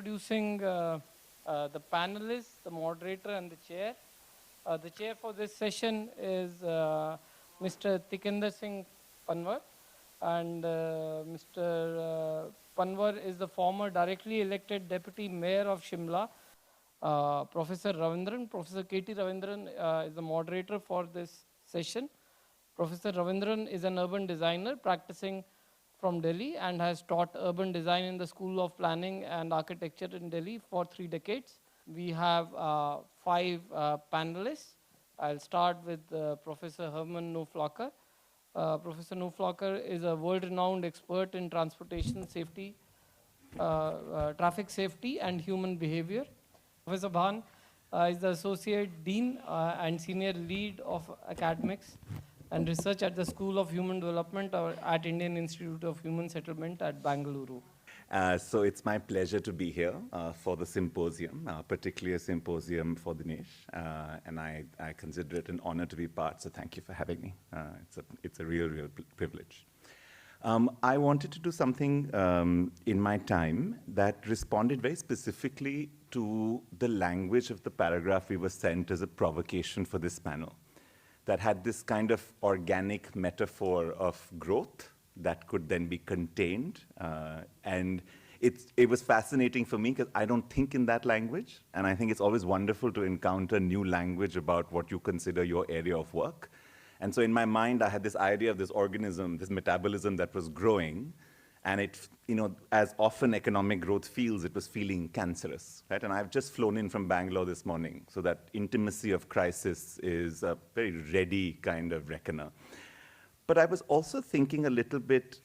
introducing the panelists, the moderator, and the chair. The chair for this session is Mr. Tikender Singh Panwar, and Mr. Panwar is the former directly elected Deputy Mayor of Shimla. Professor Ravindran, Professor K.T. Ravindran is the moderator for this session. Professor Ravindran is an urban designer practicing from Delhi and has taught urban design in the School of Planning and Architecture in Delhi for 3 decades. We have 5 panelists. I'll start with Professor Herman Knoflacher. Professor Knoflacher is a world-renowned expert in transportation safety, traffic safety and human behavior. Professor Bhan is the Associate Dean and Senior Lead of Academics and Research at the School of Human Development at Indian Institute of Human Settlement at Bangalore. So it's my pleasure to be here for the symposium, particularly a symposium for Dinesh, and I consider it an honor to be part, so thank you for having me. It's a real privilege. I wanted to do something in my time that responded very specifically to the language of the paragraph we were sent as a provocation for this panel, that had this kind of organic metaphor of growth that could then be contained. And it was fascinating for me because I don't think in that language. And I think it's always wonderful to encounter new language about what you consider your area of work. And so in my mind, I had this idea of this organism, this metabolism that was growing. And it, as often economic growth feels, it was feeling cancerous, right? And I've just flown in from Bangalore this morning, so that intimacy of crisis is a very ready kind of reckoner. But I was also thinking a little bit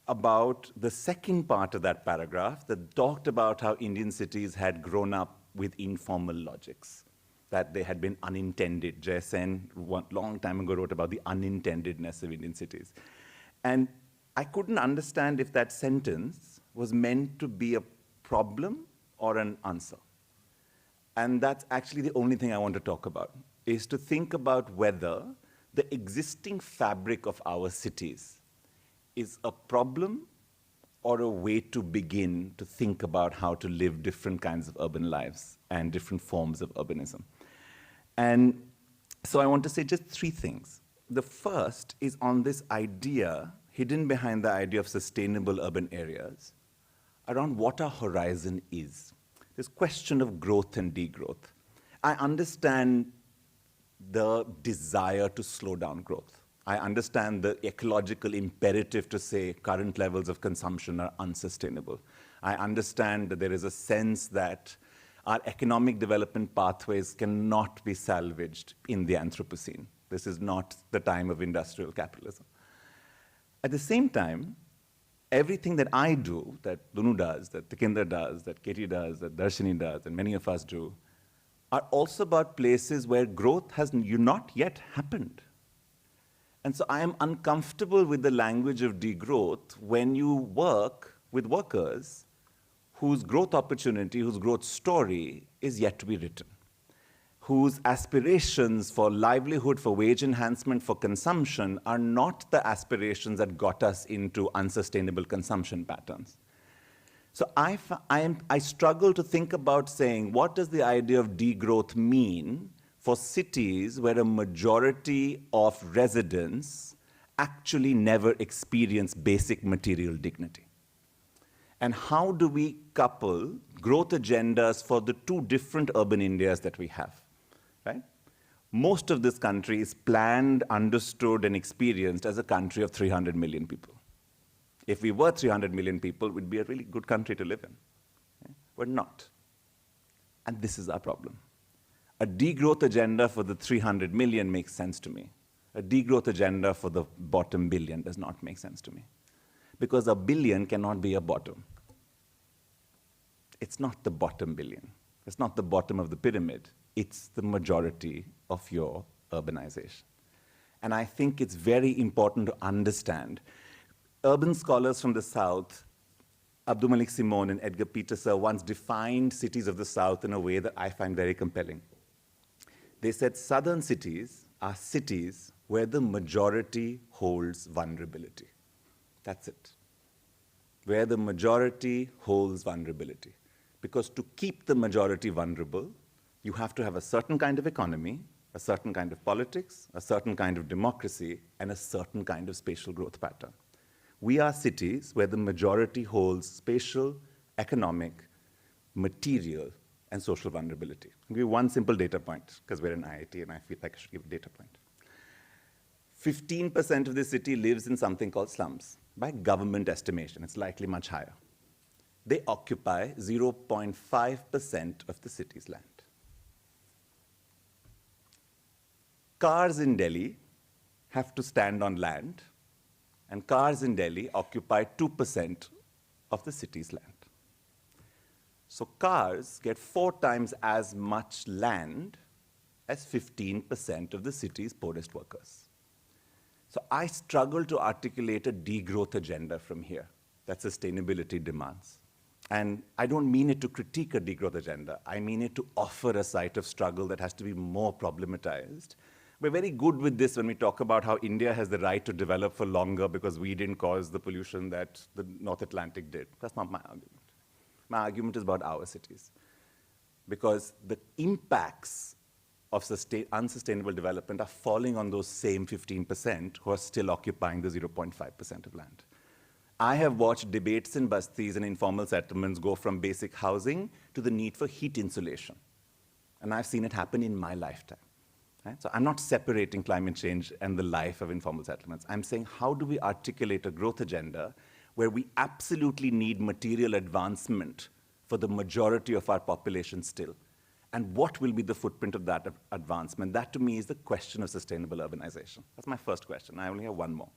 about the second part of that paragraph that talked about how Indian cities had grown up with informal logics, that they had been unintended. Jay Sen, long time ago, wrote about the unintendedness of Indian cities. And I couldn't understand if that sentence was meant to be a problem or an answer. And that's actually the only thing I want to talk about, is to think about whether the existing fabric of our cities is a problem or a way to begin to think about how to live different kinds of urban lives and different forms of urbanism. And so I want to say just 3 things. The first is on this idea, hidden behind the idea of sustainable urban areas, around what our horizon is. This question of growth and degrowth. I understand the desire to slow down growth. I understand the ecological imperative to say current levels of consumption are unsustainable. I understand that there is a sense that our economic development pathways cannot be salvaged in the Anthropocene. This is not the time of industrial capitalism. At the same time, everything that I do, that Dunu does, that Tikender does, that Katie does, that Darshini does, and many of us do, are also about places where growth has not yet happened. And so I am uncomfortable with the language of degrowth when you work with workers whose growth opportunity, whose growth story is yet to be written, whose aspirations for livelihood, for wage enhancement, for consumption are not the aspirations that got us into unsustainable consumption patterns. So I struggle to think about saying, what does the idea of degrowth mean for cities where a majority of residents actually never experience basic material dignity? And how do we couple growth agendas for the 2 different urban Indias that we have? Right? Most of this country is planned, understood, and experienced as a country of 300 million people. If we were 300 million people, it would be a really good country to live in. Okay? We're not. And this is our problem. A degrowth agenda for the 300 million makes sense to me. A degrowth agenda for the bottom billion does not make sense to me. Because a billion cannot be a bottom. It's not the bottom billion. It's not the bottom of the pyramid. It's the majority of your urbanization. And I think it's very important to understand. Urban scholars from the South, Abdul Malik Simon and Edgar Peterson, once defined cities of the South in a way that I find very compelling. They said southern cities are cities where the majority holds vulnerability. That's it. Where the majority holds vulnerability. Because to keep the majority vulnerable, you have to have a certain kind of economy, a certain kind of politics, a certain kind of democracy, and a certain kind of spatial growth pattern. We are cities where the majority holds spatial, economic, material, and social vulnerability. I'll give you one simple data point, because we're in IIT and I feel like I should give a data point. 15% of the city lives in something called slums. By government estimation, it's likely much higher. They occupy 0.5% of the city's land. Cars in Delhi have to stand on land, and cars in Delhi occupy 2% of the city's land. So cars get 4 times as much land as 15% of the city's poorest workers. So I struggle to articulate a degrowth agenda from here that sustainability demands. And I don't mean it to critique a degrowth agenda. I mean it to offer a site of struggle that has to be more problematized. We're very good with this when we talk about how India has the right to develop for longer because we didn't cause the pollution that the North Atlantic did. That's not my argument. My argument is about our cities. Because the impacts of unsustainable development are falling on those same 15% who are still occupying the 0.5% of land. I have watched debates in bastis and informal settlements go from basic housing to the need for heat insulation. And I've seen it happen in my lifetime. Right? So I'm not separating climate change and the life of informal settlements. I'm saying, how do we articulate a growth agenda where we absolutely need material advancement for the majority of our population still? And what will be the footprint of that advancement? That, to me, is the question of sustainable urbanization. That's my first question. I only have one more.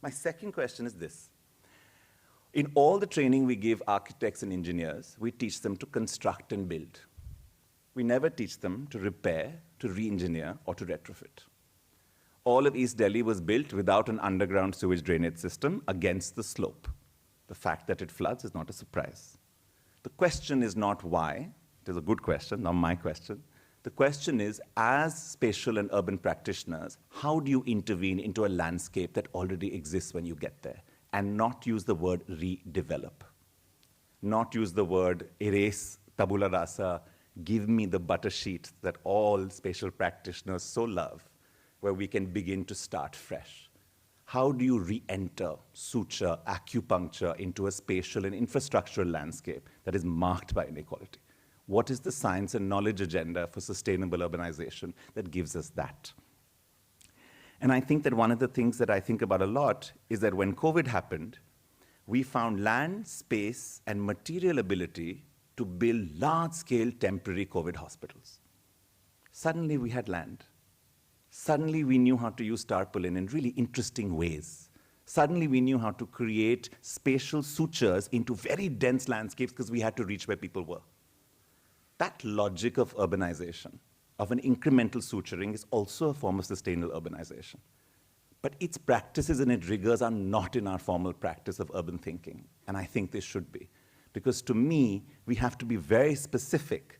My second question is this. In all the training we give architects and engineers, we teach them to construct and build. We never teach them to repair, to re-engineer, or to retrofit. All of East Delhi was built without an underground sewage drainage system against the slope. The fact that it floods is not a surprise. The question is not why. It is a good question, not my question. The question is, as spatial and urban practitioners, how do you intervene into a landscape that already exists when you get there? And not use the word redevelop. Not use the word erase, tabula rasa, give me the butter sheet that all spatial practitioners so love, where we can begin to start fresh. How do you re-enter, suture, acupuncture into a spatial and infrastructural landscape that is marked by inequality? What is the science and knowledge agenda for sustainable urbanization that gives us that? And I think that one of the things that I think about a lot is that when COVID happened, we found land, space, and material ability to build large-scale temporary COVID hospitals. Suddenly we had land. Suddenly we knew how to use tarpaulin in really interesting ways. Suddenly we knew how to create spatial sutures into very dense landscapes because we had to reach where people were. That logic of urbanization, of an incremental suturing, is also a form of sustainable urbanization. But its practices and its rigors are not in our formal practice of urban thinking, and I think they should be. Because to me, we have to be very specific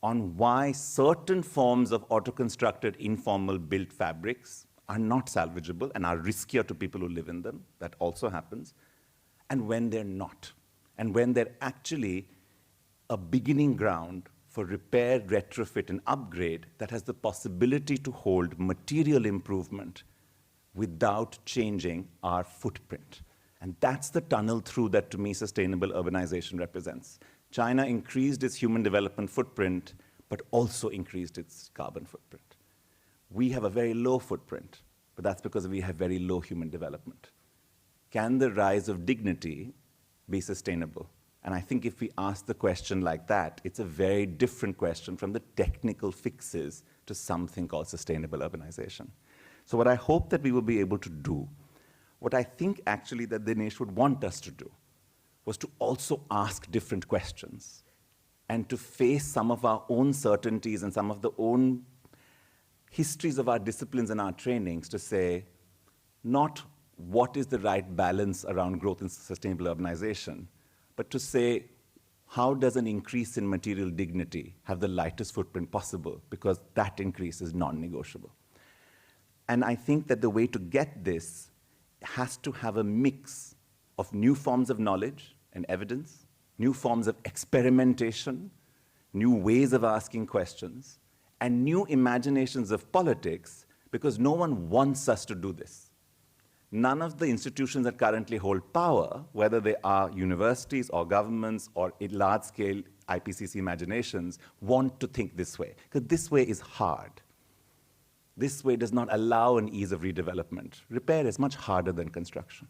on why certain forms of auto-constructed informal built fabrics are not salvageable and are riskier to people who live in them. That also happens. And when they're not. And when they're actually a beginning ground for repair, retrofit, and upgrade that has the possibility to hold material improvement without changing our footprint. And that's the tunnel through that, to me, sustainable urbanization represents. China increased its human development footprint, but also increased its carbon footprint. We have a very low footprint, but that's because we have very low human development. Can the rise of dignity be sustainable? And I think if we ask the question like that, it's a very different question from the technical fixes to something called sustainable urbanization. So what I hope that we will be able to do, what I think actually that Dinesh would want us to do, was to also ask different questions and to face some of our own certainties and some of the own histories of our disciplines and our trainings to say, not what is the right balance around growth and sustainable urbanization, but to say, how does an increase in material dignity have the lightest footprint possible? Because that increase is non-negotiable. And I think that the way to get this has to have a mix of new forms of knowledge and evidence, new forms of experimentation, new ways of asking questions, and new imaginations of politics, because no one wants us to do this. None of the institutions that currently hold power, whether they are universities or governments or large-scale IPCC imaginations, want to think this way, because this way is hard. This way does not allow an ease of redevelopment. Repair is much harder than construction.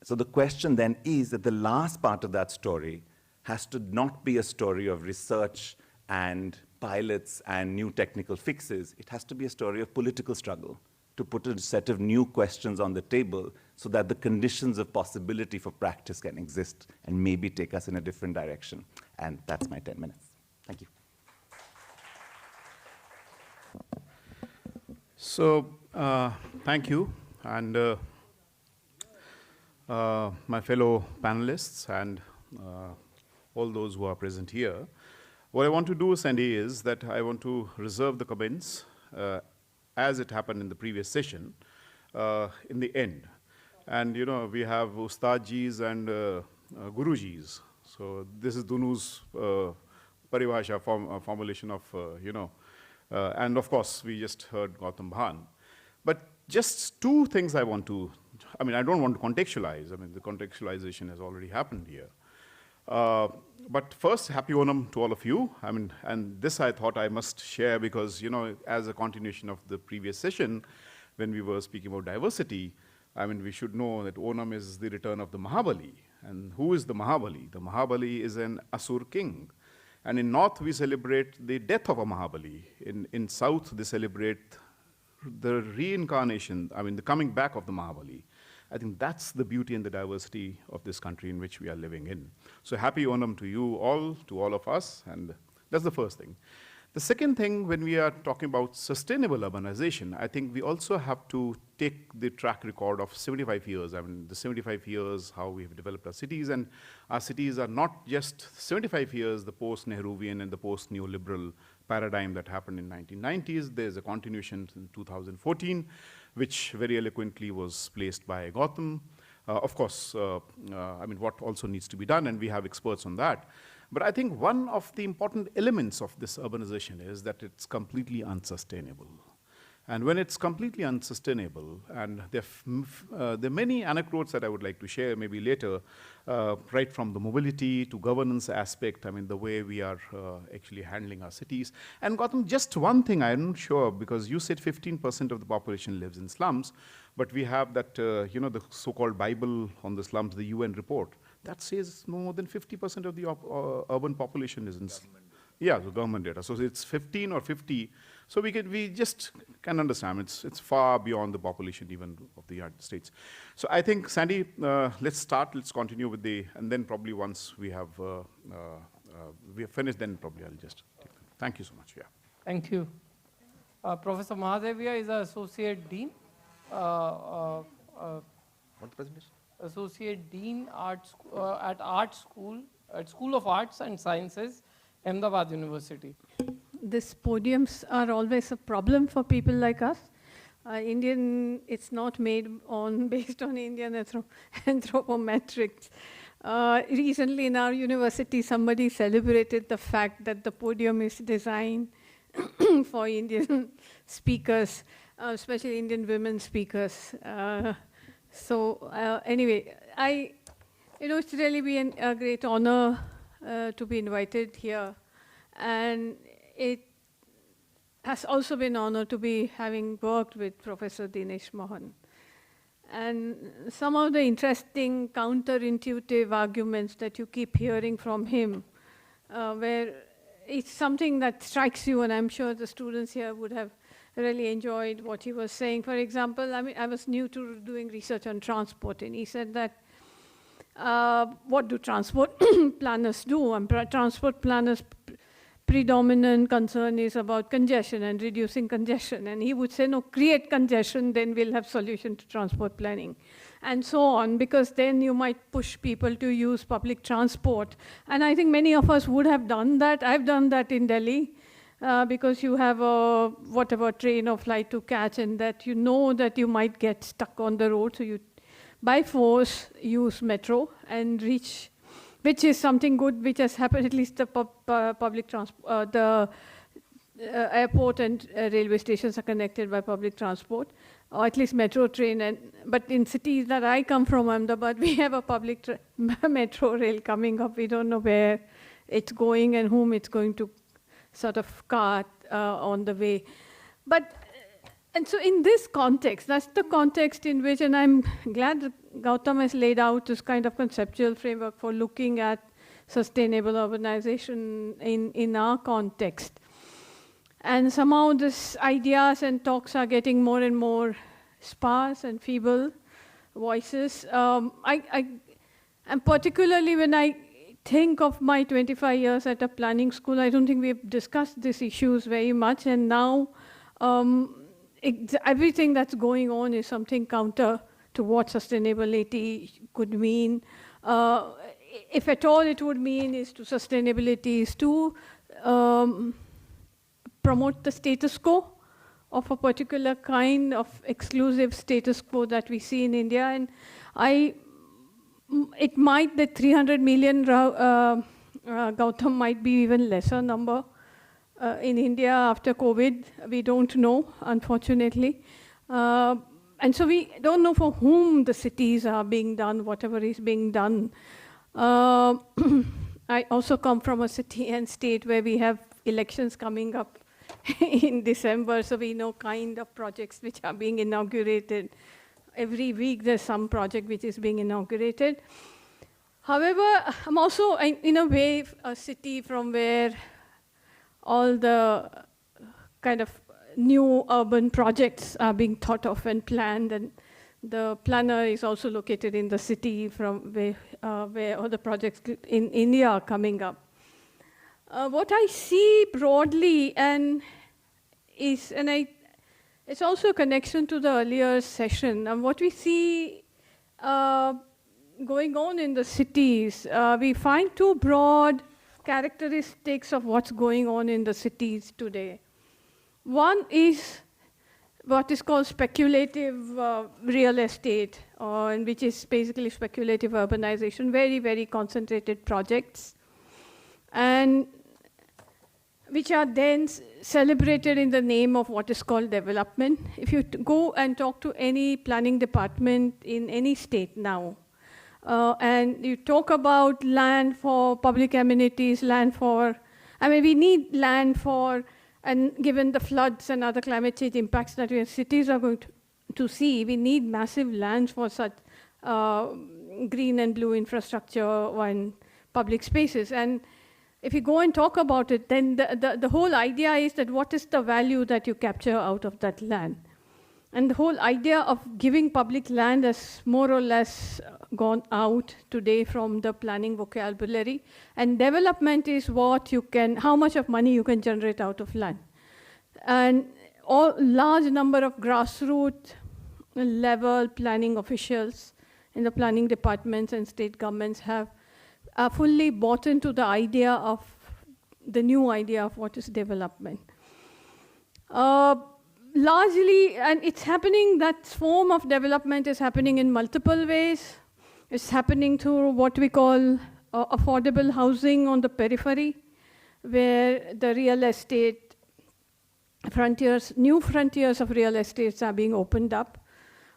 So the question then is that the last part of that story has to not be a story of research and pilots and new technical fixes. It has to be a story of political struggle, to put a set of new questions on the table so that the conditions of possibility for practice can exist and maybe take us in a different direction. And that's my 10 minutes. Thank you. So, thank you, and my fellow panelists and all those who are present here. What I want to do, Sandy, is that I want to reserve the comments as it happened in the previous session in the end. And you know, we have Ustadjis and Gurujis. So this is Dunu's paribhasha formulation of, and of course, we just heard Gautam Bhan. But just two things I want to, I don't want to contextualize. The contextualization has already happened here. But first, happy Onam to all of you. And this I thought I must share because, as a continuation of the previous session, when we were speaking about diversity, we should know that Onam is the return of the Mahabali. And who is the Mahabali? The Mahabali is an Asur king. And in North, we celebrate the death of a Mahabali. In South, they celebrate the reincarnation, the coming back of the Mahabali. I think that's the beauty and the diversity of this country in which we are living in. So happy Onam to you all, to all of us, and that's the first thing. The second thing, when we are talking about sustainable urbanization, I think we also have to take the track record of 75 years. The 75 years, how we have developed our cities, and our cities are not just 75 years, the post-Nehruvian and the post-neoliberal paradigm that happened in 1990s. There's a continuation in 2014, which very eloquently was placed by Gautam. Of course, what also needs to be done, and we have experts on that. But I think one of the important elements of this urbanization is that it's completely unsustainable. And when it's completely unsustainable, and there are many anecdotes that I would like to share maybe later, right from the mobility to governance aspect, the way we are actually handling our cities. And Gautam, just one thing, I'm not sure, because you said 15% of the population lives in slums, but we have that, the so-called Bible on the slums, the UN report, that says more than 50% of the urban population is in slums. Yeah, the government data. So it's 15 or 50. So we just can understand it's far beyond the population even of the United States. So I think, Sandy, let's continue with and then probably once we have finished, then probably I'll just take them. Thank you so much. Yeah. Thank you. Professor Mahadevia is an Associate Dean. What presentation? Associate Dean at School of Arts and Sciences, Ahmedabad University. These podiums are always a problem for people like us. It's not made based on Indian anthropometrics. Recently in our university, somebody celebrated the fact that the podium is designed for Indian speakers, especially Indian women speakers. Anyway, it's really been a great honor to be invited here. And it has also been an honor to be having worked with Professor Dinesh Mohan. And some of the interesting counterintuitive arguments that you keep hearing from him, where it's something that strikes you, and I'm sure the students here would have really enjoyed what he was saying. For example, I was new to doing research on transport, and he said that, what do transport planners do? Transport planners' predominant concern is about congestion and reducing congestion. And he would say, no, create congestion, then we'll have solution to transport planning. And so on, because then you might push people to use public transport. And I think many of us would have done that. I've done that in Delhi. Because you have a whatever train or flight to catch, and that you know that you might get stuck on the road, so you by force use metro and reach which is something good which has happened, at least the public transport, the airport and railway stations are connected by public transport, or at least metro train. But in cities that I come from, Ahmedabad, we have a public metro rail coming up. We don't know where it's going and whom it's going to sort of cart on the way. And so in this context, that's the context in which, and I'm glad that Gautam has laid out this kind of conceptual framework for looking at sustainable urbanization in our context. And somehow these ideas and talks are getting more and more sparse and feeble voices. And particularly when I think of my 25 years at a planning school, I don't think we've discussed these issues very much. And now everything that's going on is something counter to what sustainability could mean. If at all it would mean is to sustainability is to promote the status quo of a particular kind of exclusive status quo that we see in India. And it might, the 300 million, Gautam, might be even lesser number in India after COVID. We don't know, unfortunately. And so we don't know for whom the cities are being done, whatever is being done. I also come from a city and state where we have elections coming up in December, so we know kind of projects which are being inaugurated. Every week there's some project which is being inaugurated. However, I'm also, in a way, a city from where all the kind of new urban projects are being thought of and planned, and the planner is also located in the city from where all the projects in India are coming up. What I see broadly it's also a connection to the earlier session. And what we see going on in the cities, we find two broad characteristics of what's going on in the cities today. One is what is called speculative real estate, which is basically speculative urbanization, very, very concentrated projects, and which are then celebrated in the name of what is called development. If you go and talk to any planning department in any state now, and you talk about land for public amenities, we need land for, and given the floods and other climate change impacts that cities are going to see, we need massive lands for such green and blue infrastructure and public spaces. And if you go and talk about it, then the whole idea is that what is the value that you capture out of that land? And the whole idea of giving public land has more or less gone out today from the planning vocabulary. And development is how much of money you can generate out of land. And large number of grassroots level planning officials in the planning departments and state governments are fully bought into the idea of the new idea of what is development. Largely, and it's happening, that form of development is happening in multiple ways. It's happening through what we call affordable housing on the periphery, where the real estate new frontiers of real estates are being opened up.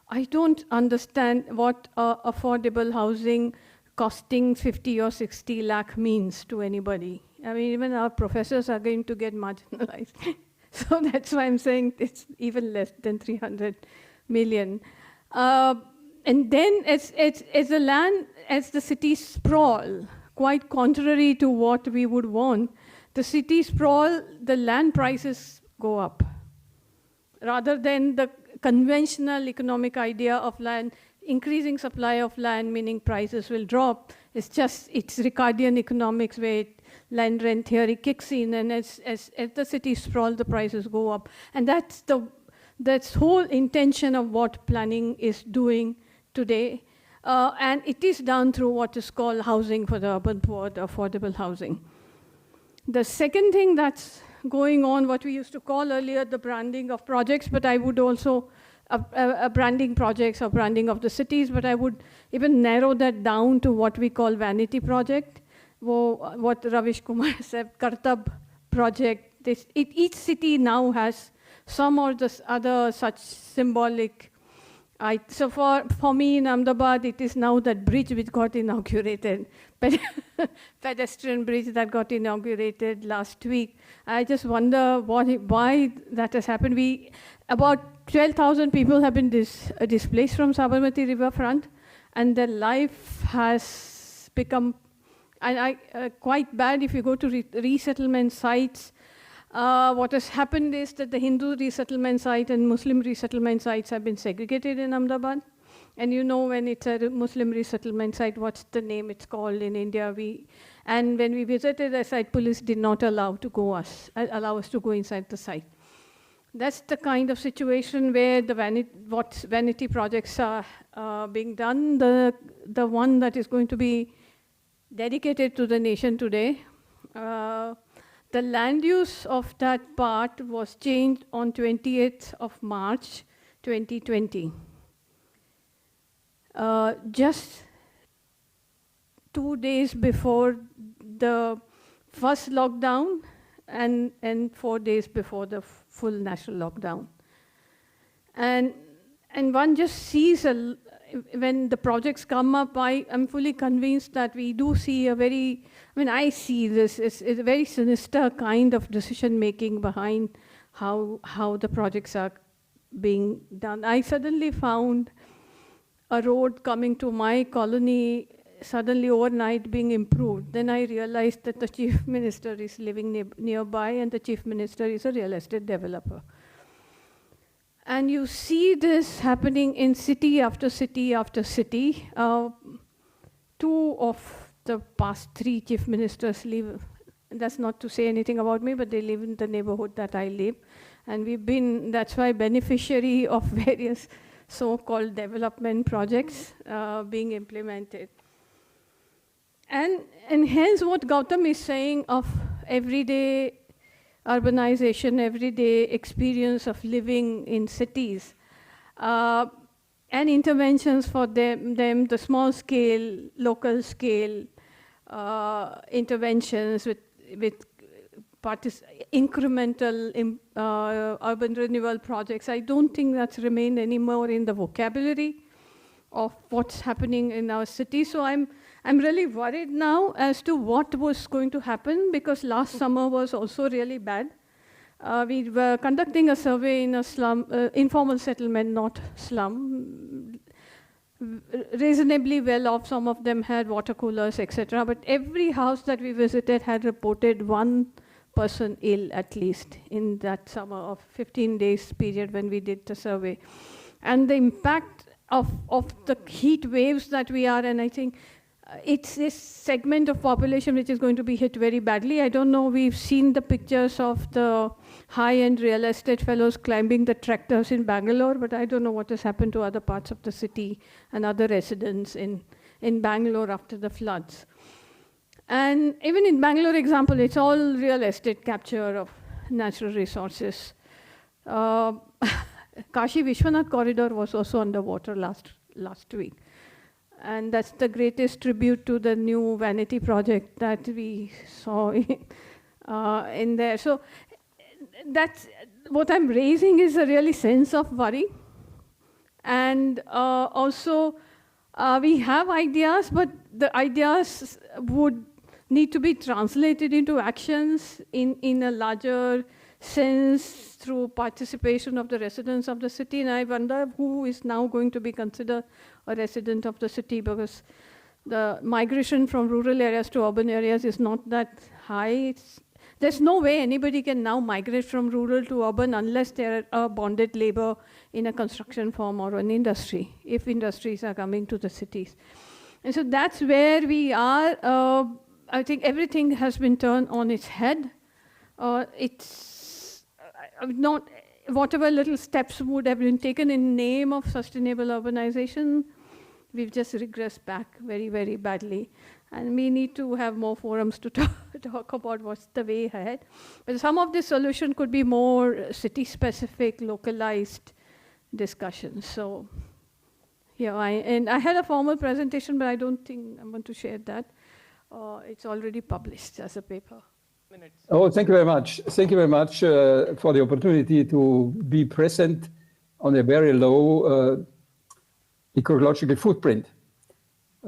I don't understand what affordable housing costing 50 or 60 lakh means to anybody. I mean, even our professors are going to get marginalized. So that's why I'm saying it's even less than 300 million. And then as the city sprawl, quite contrary to what we would want, the city sprawl, the land prices go up. Rather than the conventional economic idea of land, increasing supply of land, meaning prices will drop. It's Ricardian economics where land rent theory kicks in, and as the city sprawl, the prices go up. And that's whole intention of what planning is doing today. And it is done through what is called housing for the urban poor, the affordable housing. The second thing that's going on, what we used to call earlier the branding of projects, but I would also branding projects or branding of the cities, but I would even narrow that down to what we call vanity project. what Ravish Kumar said, Kartab project. Each city now has some or the other such symbolic. So for me in Ahmedabad, it is now that bridge which got inaugurated, pedestrian bridge that got inaugurated last week. I just wonder why that has happened. About 12,000 people have been displaced from Sabarmati riverfront, and their life has become quite bad. If you go to resettlement sites, what has happened is that the Hindu resettlement site and Muslim resettlement sites have been segregated in Ahmedabad. And you know when it's a Muslim resettlement site, what's the name it's called in India. And when we visited the site, police did not allow us to go inside the site. That's the kind of situation where the vanity projects are being done. The one that is going to be dedicated to the nation today, the land use of that part was changed on 28th of March, 2020. Just 2 days before the first lockdown and 4 days before the full national lockdown. And one just sees, when the projects come up, I'm fully convinced that we do see I see this, it's a very sinister kind of decision-making behind how the projects are being done. I suddenly found a road coming to my colony suddenly overnight being improved. Then I realized that the chief minister is living nearby, and the chief minister is a real estate developer. And you see this happening in city after city after city. 2 of the past 3 chief ministers live, that's not to say anything about me, but they live in the neighborhood that I live. And we've been, that's why, beneficiary of various so-called development projects being implemented. And hence what Gautam is saying of everyday urbanization, everyday experience of living in cities, and interventions for them, the small scale, local scale interventions with incremental urban renewal projects. I don't think that's remained anymore in the vocabulary of what's happening in our city. So I'm really worried now as to what was going to happen, because last summer was also really bad. We were conducting a survey in a slum, informal settlement, not slum, reasonably well off. Some of them had water coolers, etc. But every house that we visited had reported one person ill, at least, in that summer of 15 days period when we did the survey. And the impact of the heat waves that we are, and I think it's this segment of population which is going to be hit very badly. I don't know, we've seen the pictures of the high-end real estate fellows climbing the tractors in Bangalore, but I don't know what has happened to other parts of the city and other residents in Bangalore after the floods. And even in Bangalore example, it's all real estate capture of natural resources. Kashi Vishwanath corridor was also underwater last week. And that's the greatest tribute to the new vanity project that we saw in there. So that's what I'm raising, is a really sense of worry. And also, we have ideas, but the ideas would need to be translated into actions in a larger sense through participation of the residents of the city. And I wonder who is now going to be considered a resident of the city, because the migration from rural areas to urban areas is not that high. There's no way anybody can now migrate from rural to urban unless they're a bonded labor in a construction firm or an industry, if industries are coming to the cities. And so that's where we are. I think everything has been turned on its head. It's not, whatever little steps would have been taken in name of sustainable urbanization, we've just regressed back very, very badly. And we need to have more forums to talk about what's the way ahead. But some of the solution could be more city-specific, localized discussions. So, yeah, I had a formal presentation, but I don't think I'm going to share that. or it's already published as a paper? Minutes. Oh, thank you very much. Thank you very much for the opportunity to be present on a very low ecological footprint.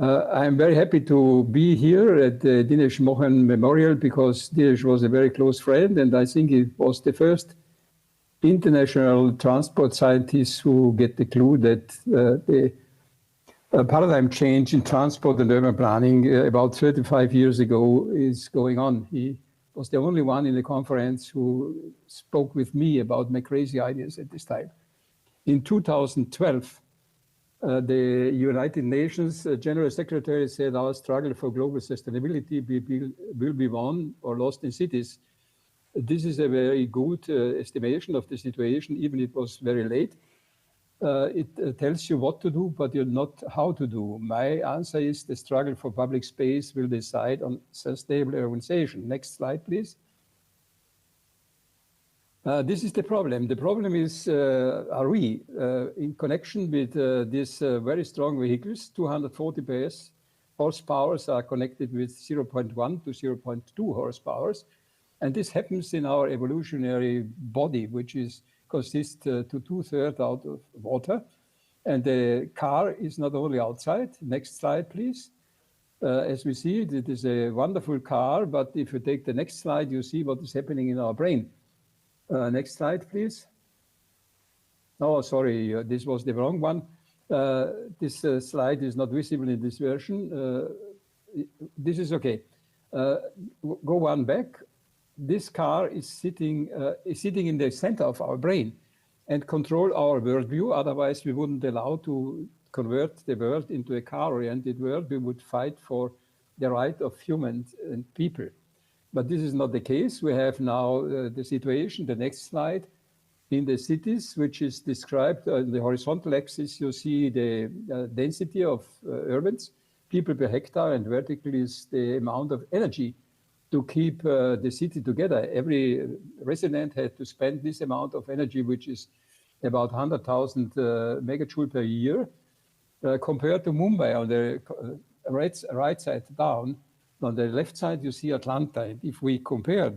I'm very happy to be here at the Dinesh Mohan Memorial because Dinesh was a very close friend, and I think it was the first international transport scientist who get the clue that the paradigm change in transport and urban planning about 35 years ago is going on. He was the only one in the conference who spoke with me about my crazy ideas at this time. In 2012, the United Nations General Secretary said our struggle for global sustainability will be won or lost in cities. This is a very good estimation of the situation, even it was very late. It tells you what to do, but not how to do. My answer is the struggle for public space will decide on sustainable urbanization. Next slide, please. This is the problem. The problem is, are we in connection with these very strong vehicles, 240 PS horsepowers are connected with 0.1 to 0.2 horsepowers. And this happens in our evolutionary body, which consists to 2/3 out of water. And the car is not only outside. Next slide, please. As we see, it is a wonderful car, but if you take the next slide, you see what is happening in our brain. Next slide, please. Oh, sorry, this was the wrong one. This slide is not visible in this version. This is okay. Go one back. This car is sitting in the center of our brain and control our worldview. Otherwise, we wouldn't allow to convert the world into a car-oriented world. We would fight for the right of humans and people. But this is not the case. We have now the situation, the next slide, in the cities, which is described on the horizontal axis. You see the density of urbans, people per hectare, and vertically is the amount of energy to keep the city together. Every resident had to spend this amount of energy, which is about 100,000 megajoule per year, compared to Mumbai on the right side down. On the left side, you see Atlanta. And if we compare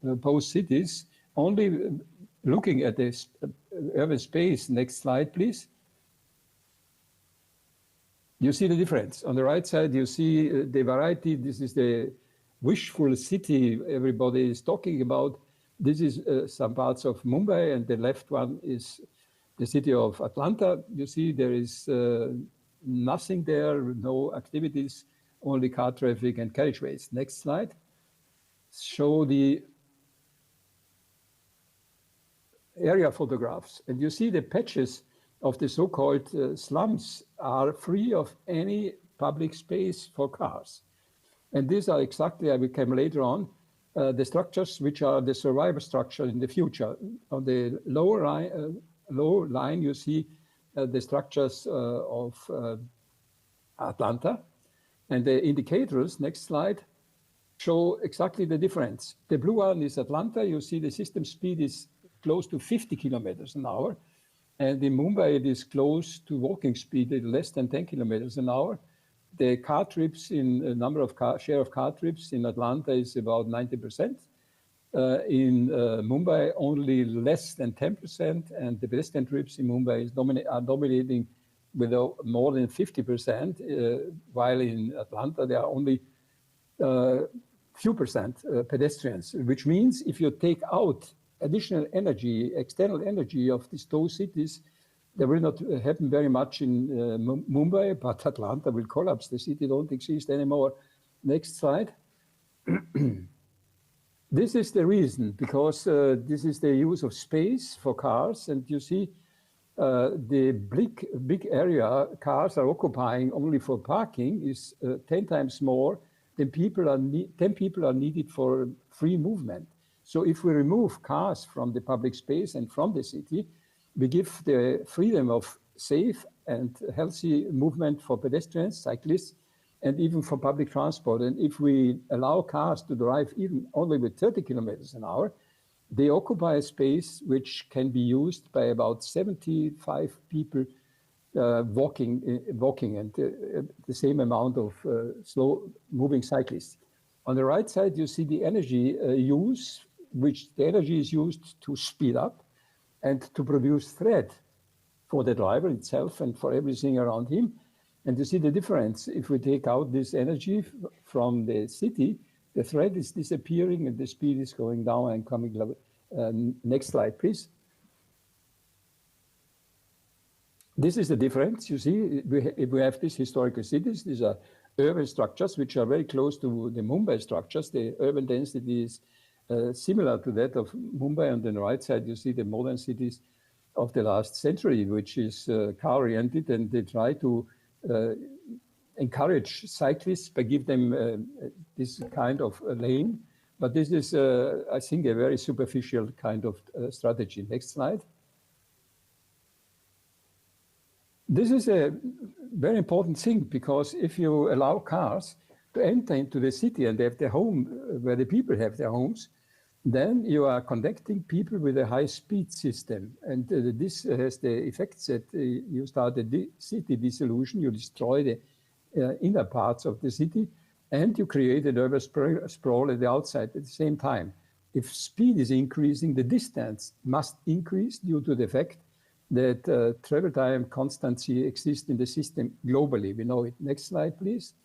both cities, only looking at the urban space, next slide, please. You see the difference. On the right side, you see the variety. This is the wishful city everybody is talking about. This is some parts of Mumbai, and the left one is the city of Atlanta. You see there is nothing there, no activities, only car traffic and carriageways. Next slide. Show the area photographs. And you see the patches of the so-called slums are free of any public space for cars. And these are exactly, I will come later on, the structures which are the survival structure in the future. On the lower line, you see the structures of Atlanta. And the indicators, next slide, show exactly the difference. The blue one is Atlanta. You see the system speed is close to 50 kilometers an hour. And in Mumbai, it is close to walking speed, less than 10 kilometers an hour. The car trips in number of share of car trips in Atlanta is about 90%. In Mumbai, only less than 10%. And the pedestrian trips in Mumbai are dominating with more than 50%, while in Atlanta there are only few percent pedestrians, which means if you take out additional energy, external energy of these two cities, there will not happen very much in Mumbai, but Atlanta will collapse. The city don't exist anymore. Next slide. This is the reason, because this is the use of space for cars, and you see the big area cars are occupying only for parking is 10 times more than 10 people are needed for free movement. So if we remove cars from the public space and from the city, we give the freedom of safe and healthy movement for pedestrians, cyclists, and even for public transport. And if we allow cars to drive even only with 30 kilometers an hour, they occupy a space which can be used by about 75 people walking and the same amount of slow moving cyclists. On the right side, you see the energy use, which the energy is used to speed up and to produce thread for the driver itself and for everything around him. And you see the difference. If we take out this energy from the city, the thread is disappearing and the speed is going down and coming low. Next slide, please. This is the difference. You see, we have these historical cities. These are urban structures, which are very close to the Mumbai structures. The urban density is similar to that of Mumbai. On the right side, you see the modern cities of the last century, which is car-oriented, and they try to encourage cyclists by give them this kind of lane. But this is, I think, a very superficial kind of strategy. Next slide. This is a very important thing, because if you allow cars to enter into the city and they have their home where the people have their homes, then you are connecting people with a high-speed system. And this has the effects that you start a city dissolution, you destroy the inner parts of the city, and you create an urban sprawl at the outside at the same time. If speed is increasing, the distance must increase due to the fact that travel time constancy exists in the system globally. We know it. Next slide, please.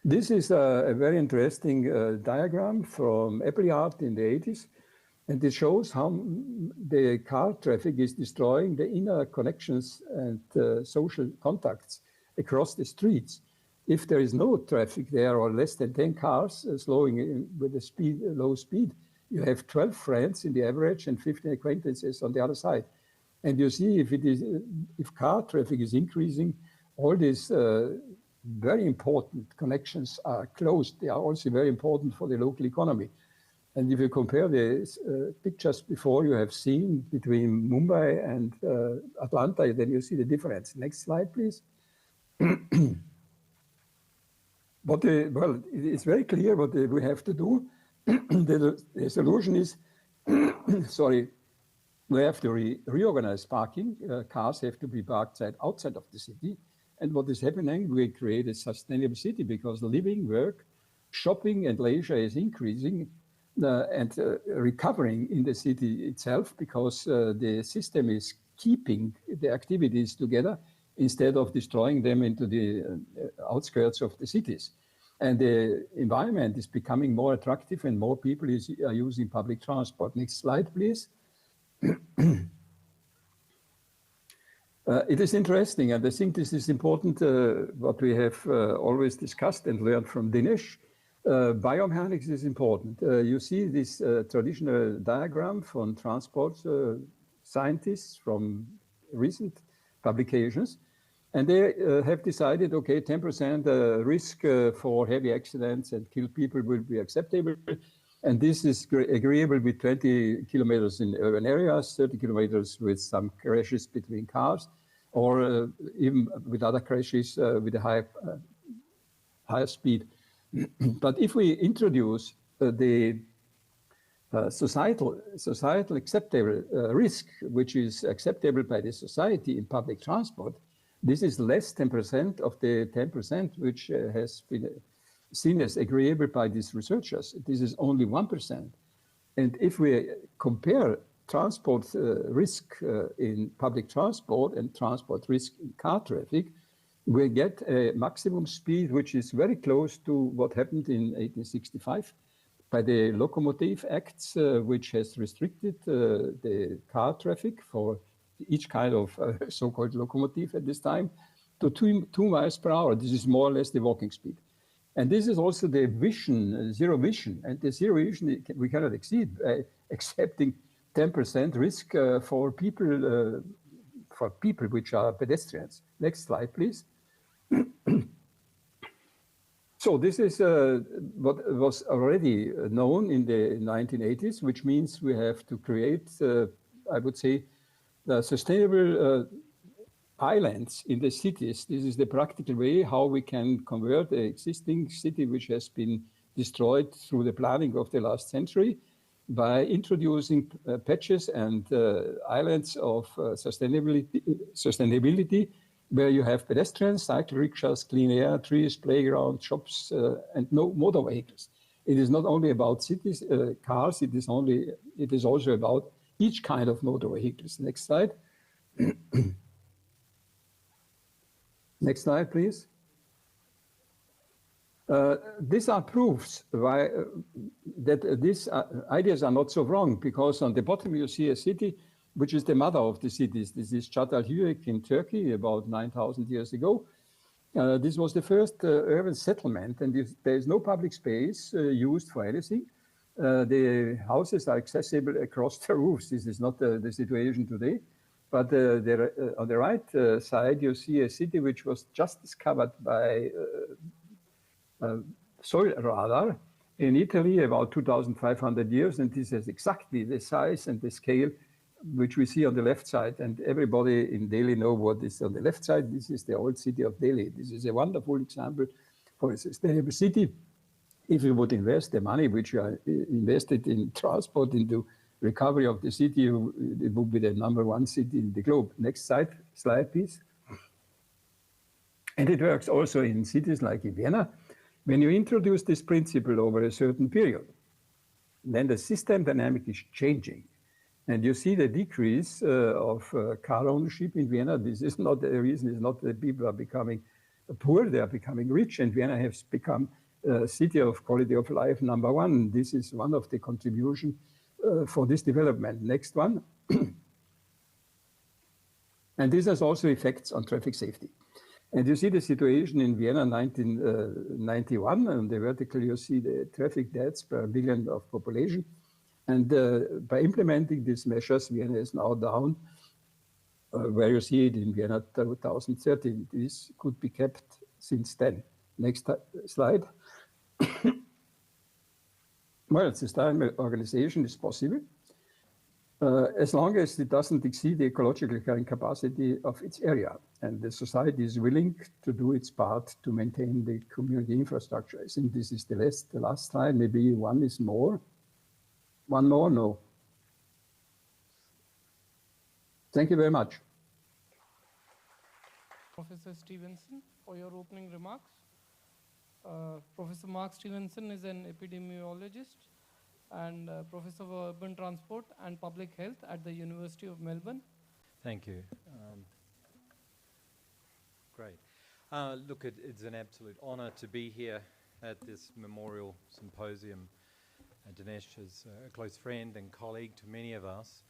This is a very interesting diagram from Appleyard in the 80s, and it shows how the car traffic is destroying the inner connections and social contacts across the streets. If there is no traffic there, or less than 10 cars slowing with a low speed, you have 12 friends in the average and 15 acquaintances on the other side. And you see, if car traffic is increasing, all these very important connections are closed. They are also very important for the local economy. And if you compare the pictures before you have seen between Mumbai and Atlanta, then you see the difference. Next slide, please. But well, it's very clear what we have to do. The solution is, sorry, we have to reorganize parking. Cars have to be parked outside of the city. And what is happening, we create a sustainable city, because living, work, shopping, and leisure is increasing and recovering in the city itself, because the system is keeping the activities together instead of destroying them into the outskirts of the cities. And the environment is becoming more attractive and more people are using public transport. Next slide, please. It is interesting, and I think this is important, what we have always discussed and learned from Dinesh. Biomechanics is important. You see this traditional diagram from transport scientists from recent publications. And they have decided, okay, 10% risk for heavy accidents and kill people will be acceptable. And this is agreeable with 20 kilometers in urban areas, 30 kilometers with some crashes between cars, or even with other crashes with a higher speed. But if we introduce the societal acceptable risk, which is acceptable by the society in public transport, this is less 10% of the 10% which has been seen as agreeable by these researchers. This is only 1%. And if we compare transport risk in public transport and transport risk in car traffic, we get a maximum speed which is very close to what happened in 1865 by the Locomotive Acts, which has restricted the car traffic for each kind of so-called locomotive at this time to 2 miles per hour. This is more or less the walking speed. And this is also the vision, zero vision. And the zero vision, we cannot exceed accepting 10% risk for people which are pedestrians. Next slide, please. So this is what was already known in the 1980s, which means we have to create, I would say, sustainable islands in the cities. This is the practical way how we can convert the existing city which has been destroyed through the planning of the last century by introducing patches and islands of sustainability, where you have pedestrians, cycle rickshaws, clean air, trees, playground, shops, and no motor vehicles. It is not only about cities, cars, it is also about each kind of motor vehicles. Next slide. Next slide, please. These are proofs why, that these ideas are not so wrong, because on the bottom you see a city which is the mother of the cities. This is Çatalhöyük in Turkey about 9,000 years ago. This was the first urban settlement, and there is no public space used for anything. The houses are accessible across the roofs. This is not the situation today. But on the right side, you see a city which was just discovered by soil radar in Italy about 2,500 years, and this has exactly the size and the scale which we see on the left side. And everybody in Delhi know what is on the left side. This is the old city of Delhi. This is a wonderful example for a sustainable city. If you would invest the money which you are invested in transport into recovery of the city, it would be the #1 city in the globe. Next slide, please. And it works also in cities like in Vienna. When you introduce this principle over a certain period, then the system dynamic is changing. And you see the decrease of car ownership in Vienna. This is not the reason, it's not that people are becoming poor, they are becoming rich, and Vienna has become a city of quality of life #1. This is one of the contributions for this development. Next one. And this has also effects on traffic safety. And you see the situation in Vienna 1991. On the vertical, you see the traffic deaths per billion of population. And by implementing these measures, Vienna is now down, where you see it in Vienna 2013. This could be kept since then. Next slide. Well, sustainable organization is possible as long as it doesn't exceed the ecological carrying capacity of its area. And the society is willing to do its part to maintain the community infrastructure. I think this is the last slide. Maybe one is more. One more? No. Thank you very much. Professor Stevenson, for your opening remarks. Professor Mark Stevenson is an epidemiologist and Professor of Urban Transport and Public Health at the University of Melbourne. Thank you. Great. Look, it's an absolute honour to be here at this memorial symposium. Dinesh is a close friend and colleague to many of us,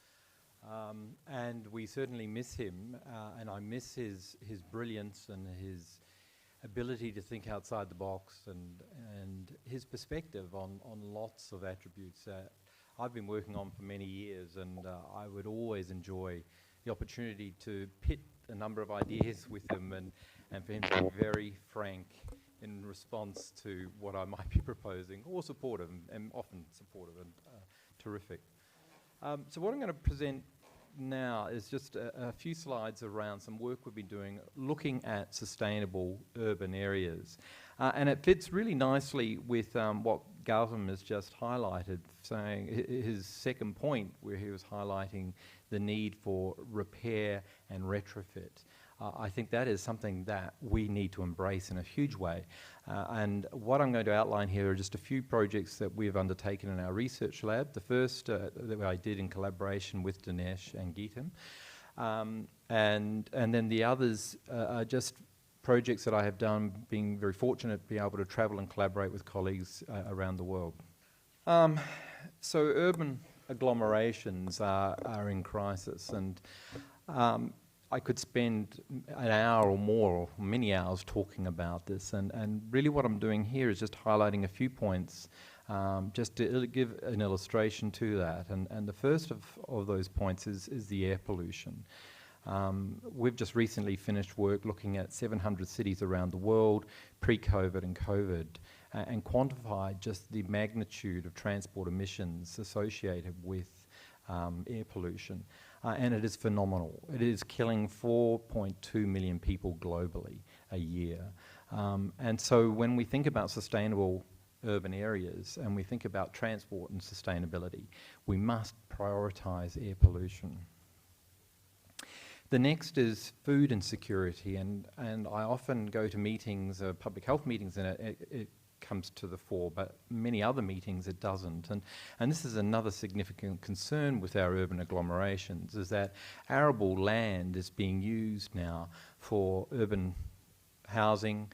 and we certainly miss him, and I miss his brilliance and his ability to think outside the box and his perspective on lots of attributes that I've been working on for many years, and I would always enjoy the opportunity to pit a number of ideas with him and for him to be very frank in response to what I might be proposing, or supportive, and often supportive and terrific. So what I'm going to present now is just a few slides around some work we've been doing looking at sustainable urban areas. And it fits really nicely with what Gautam has just highlighted, saying his second point where he was highlighting the need for repair and retrofit. I think that is something that we need to embrace in a huge way. And what I'm going to outline here are just a few projects that we've undertaken in our research lab. The first that I did in collaboration with Dinesh and Gautam. And then the others are just projects that I have done, being very fortunate to be able to travel and collaborate with colleagues around the world. So urban agglomerations are in crisis, and I could spend an hour or more, or many hours, talking about this. And really what I'm doing here is just highlighting a few points just to give an illustration to that. And the first of those points is the air pollution. We've just recently finished work looking at 700 cities around the world, pre-COVID and COVID, and quantified just the magnitude of transport emissions associated with air pollution. And it is phenomenal. It is killing 4.2 million people globally a year. And so when we think about sustainable urban areas and we think about transport and sustainability, we must prioritise air pollution. The next is food insecurity, and I often go to meetings, public health meetings, and it comes to the fore, but many other meetings it doesn't. And this is another significant concern with our urban agglomerations, is that arable land is being used now for urban housing,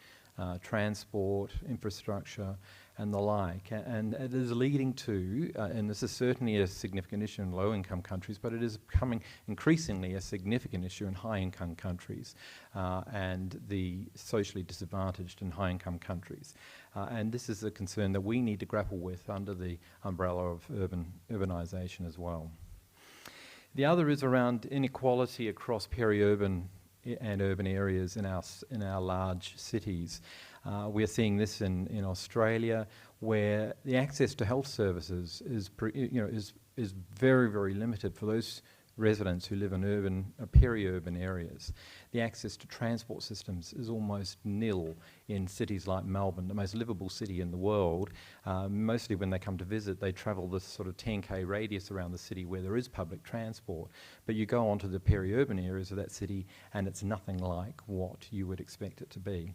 transport, infrastructure, and the like. And it is leading to, and this is certainly a significant issue in low-income countries, but it is becoming increasingly a significant issue in high-income countries and the socially disadvantaged in high-income countries. And this is a concern that we need to grapple with under the umbrella of urbanisation as well. The other is around inequality across peri-urban and urban areas in our large cities. We're seeing this in Australia, where the access to health services is very, very limited for those residents who live in peri-urban areas. The access to transport systems is almost nil in cities like Melbourne, the most livable city in the world. Mostly when they come to visit, they travel this sort of 10k radius around the city where there is public transport. But you go onto the peri-urban areas of that city and it's nothing like what you would expect it to be.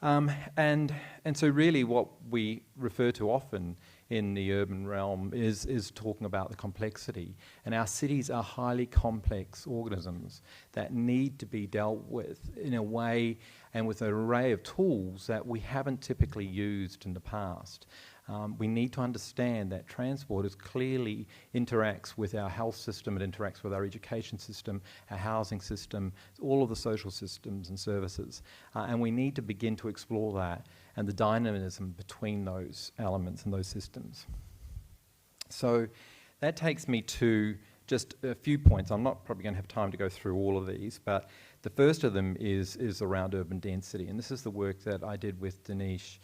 And so really what we refer to often in the urban realm is talking about the complexity. And our cities are highly complex organisms that need to be dealt with in a way and with an array of tools that we haven't typically used in the past. We need to understand that transport clearly interacts with our health system, it interacts with our education system, our housing system, all of the social systems and services. And we need to begin to explore that and the dynamism between those elements and those systems. So that takes me to just a few points. I'm not probably going to have time to go through all of these, but the first of them is around urban density. And this is the work that I did with Dinesh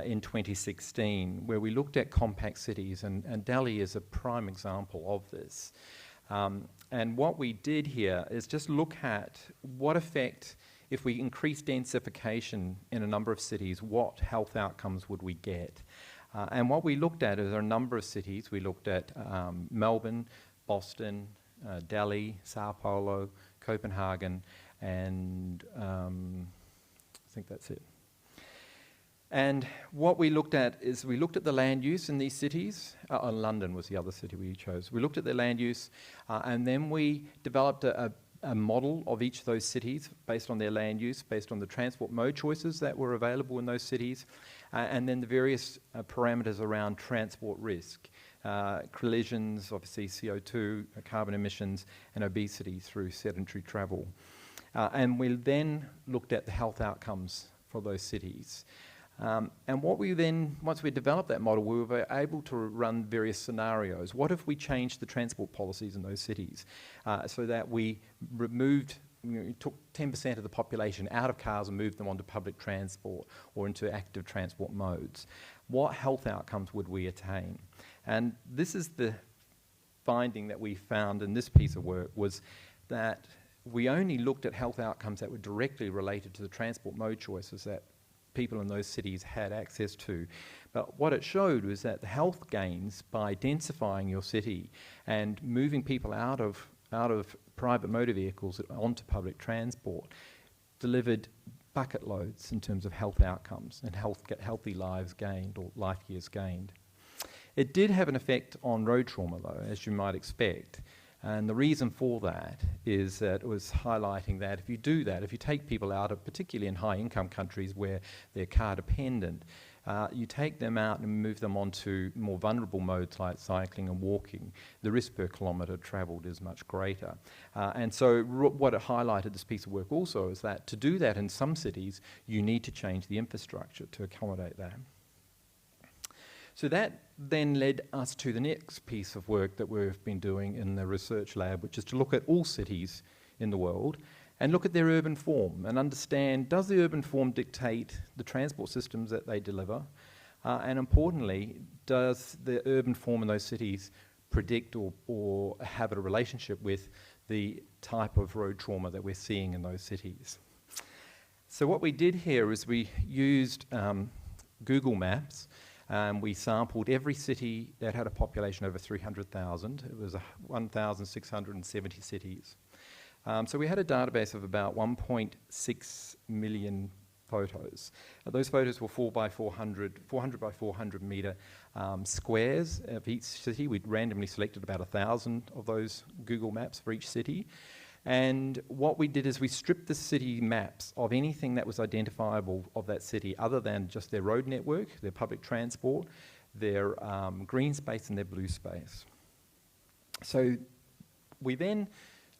in 2016, where we looked at compact cities, and Delhi is a prime example of this. And what we did here is just look at what effect, if we increase densification in a number of cities, what health outcomes would we get? And what we looked at is a number of cities. We looked at Melbourne, Boston, Delhi, Sao Paulo, Copenhagen, and I think that's it. And what we looked at is we looked at the land use in these cities. London was the other city we chose. We looked at the land use and then we developed a model of each of those cities based on their land use, based on the transport mode choices that were available in those cities, and then the various parameters around transport risk, collisions, obviously CO2, carbon emissions, and obesity through sedentary travel. And we then looked at the health outcomes for those cities. And what we then, once we developed that model, we were able to run various scenarios. What if we changed the transport policies in those cities so that we removed, took 10% of the population out of cars and moved them onto public transport or into active transport modes? What health outcomes would we attain? And this is the finding that we found in this piece of work, was that we only looked at health outcomes that were directly related to the transport mode choices that people in those cities had access to. But what it showed was that the health gains by densifying your city and moving people out of private motor vehicles onto public transport delivered bucket loads in terms of health outcomes and healthy lives gained or life years gained. It did have an effect on road trauma though, as you might expect. And the reason for that is that it was highlighting that if you do that, if you take people out of, particularly in high-income countries where they're car-dependent, you take them out and move them onto more vulnerable modes like cycling and walking, the risk per kilometre travelled is much greater. And so what it highlighted, this piece of work also, is that to do that in some cities, you need to change the infrastructure to accommodate that. So that then led us to the next piece of work that we've been doing in the research lab, which is to look at all cities in the world and look at their urban form and understand, does the urban form dictate the transport systems that they deliver? And importantly, does the urban form in those cities predict or have a relationship with the type of road trauma that we're seeing in those cities? So what we did here is we used Google Maps. We sampled every city that had a population over 300,000. It was 1,670 cities. So we had a database of about 1.6 million photos. Those photos were 400 by 400 metre squares of each city. We'd randomly selected about 1,000 of those Google Maps for each city. And what we did is we stripped the city maps of anything that was identifiable of that city other than just their road network, their public transport, their green space and their blue space. So we then,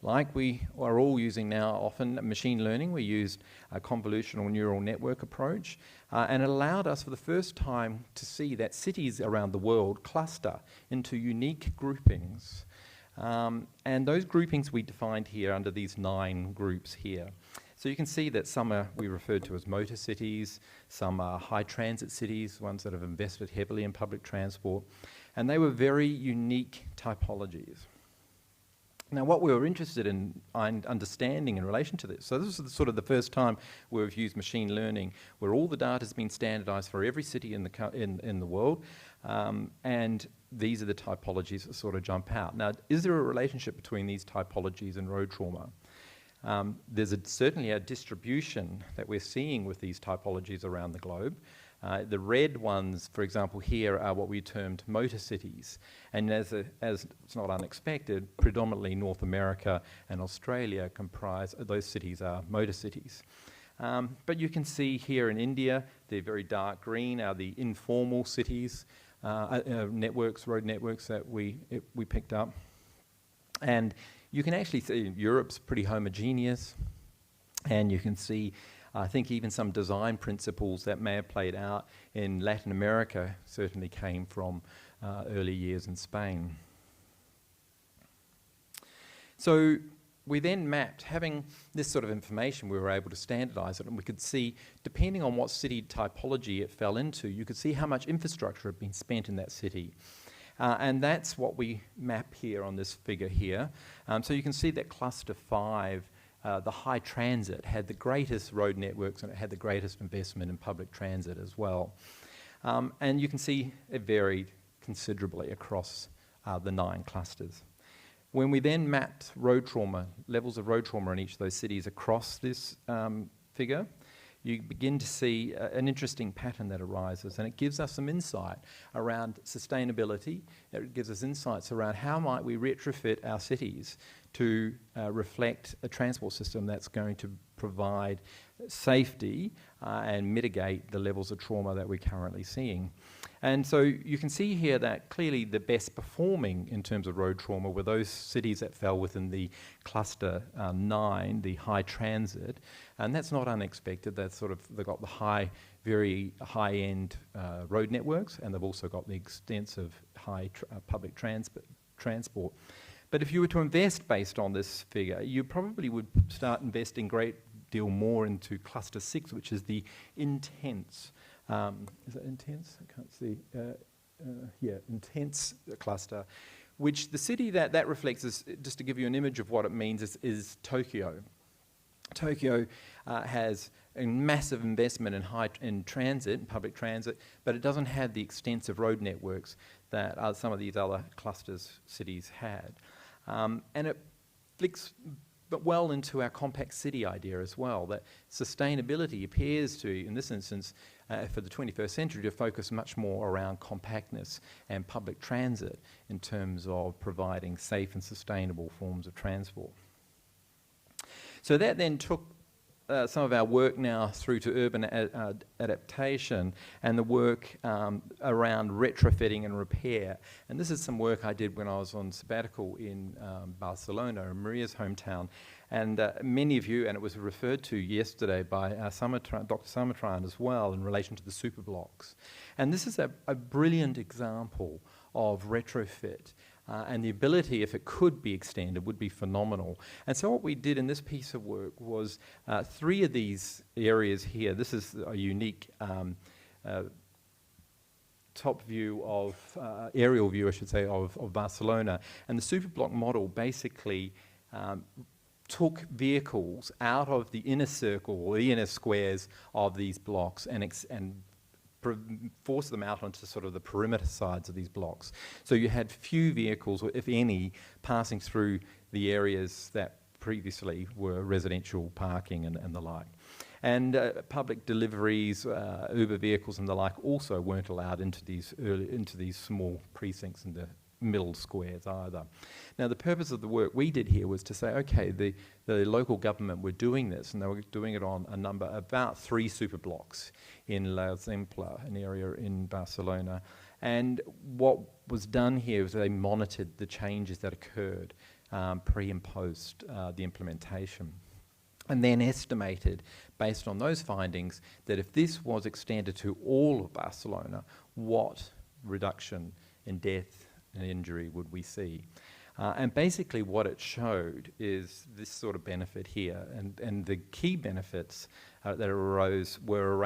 like we are all using now often, machine learning, we used a convolutional neural network approach, and it allowed us for the first time to see that cities around the world cluster into unique groupings. And those groupings we defined here under these 9 groups here. So you can see that some are we referred to as motor cities, some are high transit cities, ones that have invested heavily in public transport, and they were very unique typologies. Now, what we were interested in understanding in relation to this, so this is sort of the first time we've used machine learning, where all the data has been standardised for every city in the world, and these are the typologies that sort of jump out. Now, is there a relationship between these typologies and road trauma? There's certainly a distribution that we're seeing with these typologies around the globe. The red ones, for example, here are what we termed motor cities. And as it's not unexpected, predominantly North America and Australia comprise, those cities are motor cities. But you can see here in India, the very dark green are the informal cities, networks, road networks that we picked up. And you can actually see Europe's pretty homogeneous, and you can see I think even some design principles that may have played out in Latin America certainly came from early years in Spain. So we then mapped, having this sort of information, we were able to standardise it, and we could see, depending on what city typology it fell into, you could see how much infrastructure had been spent in that city. And that's what we map here on this figure here. So you can see that cluster 5, the high transit, had the greatest road networks and it had the greatest investment in public transit as well. And you can see it varied considerably across the 9 clusters. When we then mapped road trauma, levels of road trauma in each of those cities across this figure, you begin to see an interesting pattern that arises, and it gives us some insight around sustainability. It gives us insights around how might we retrofit our cities to reflect a transport system that's going to provide safety and mitigate the levels of trauma that we're currently seeing. And so you can see here that clearly the best performing in terms of road trauma were those cities that fell within the cluster 9, the high transit, and that's not unexpected. That's sort of, they've got the very high-end road networks, and they've also got the extensive high public transport. But if you were to invest based on this figure, you probably would start investing a great deal more into cluster 6, which is the intense. Is it intense? I can't see. Intense cluster, which the city that reflects is, just to give you an image of what it means, is Tokyo. Tokyo has a massive investment in transit, in public transit, but it doesn't have the extensive road networks that some of these other clusters cities had. And it flicks well into our compact city idea as well, that sustainability appears to, in this instance, for the 21st century, to focus much more around compactness and public transit in terms of providing safe and sustainable forms of transport. So that then took some of our work now through to urban adaptation and the work around retrofitting and repair. And this is some work I did when I was on sabbatical in Barcelona, Maria's hometown. And many of you, and it was referred to yesterday by Dr. Samatran as well, in relation to the superblocks. And this is a brilliant example of retrofit. And the ability, if it could be extended, would be phenomenal. And so what we did in this piece of work was 3 of these areas here. This is a unique top view of, aerial view, I should say, of Barcelona. And the superblock model basically took vehicles out of the inner circle or the inner squares of these blocks and force them out onto sort of the perimeter sides of these blocks. So you had few vehicles, if any, passing through the areas that previously were residential parking and the like. And public deliveries, Uber vehicles and the like also weren't allowed into these small precincts in the middle squares either. Now the purpose of the work we did here was to say, okay, the local government were doing this, and they were doing it on about 3 super blocks in La Zempla, an area in Barcelona. And what was done here was they monitored the changes that occurred pre and post the implementation, and then estimated, based on those findings, that if this was extended to all of Barcelona, what reduction in death and injury would we see? And basically what it showed is this sort of benefit here, and the key benefits that arose were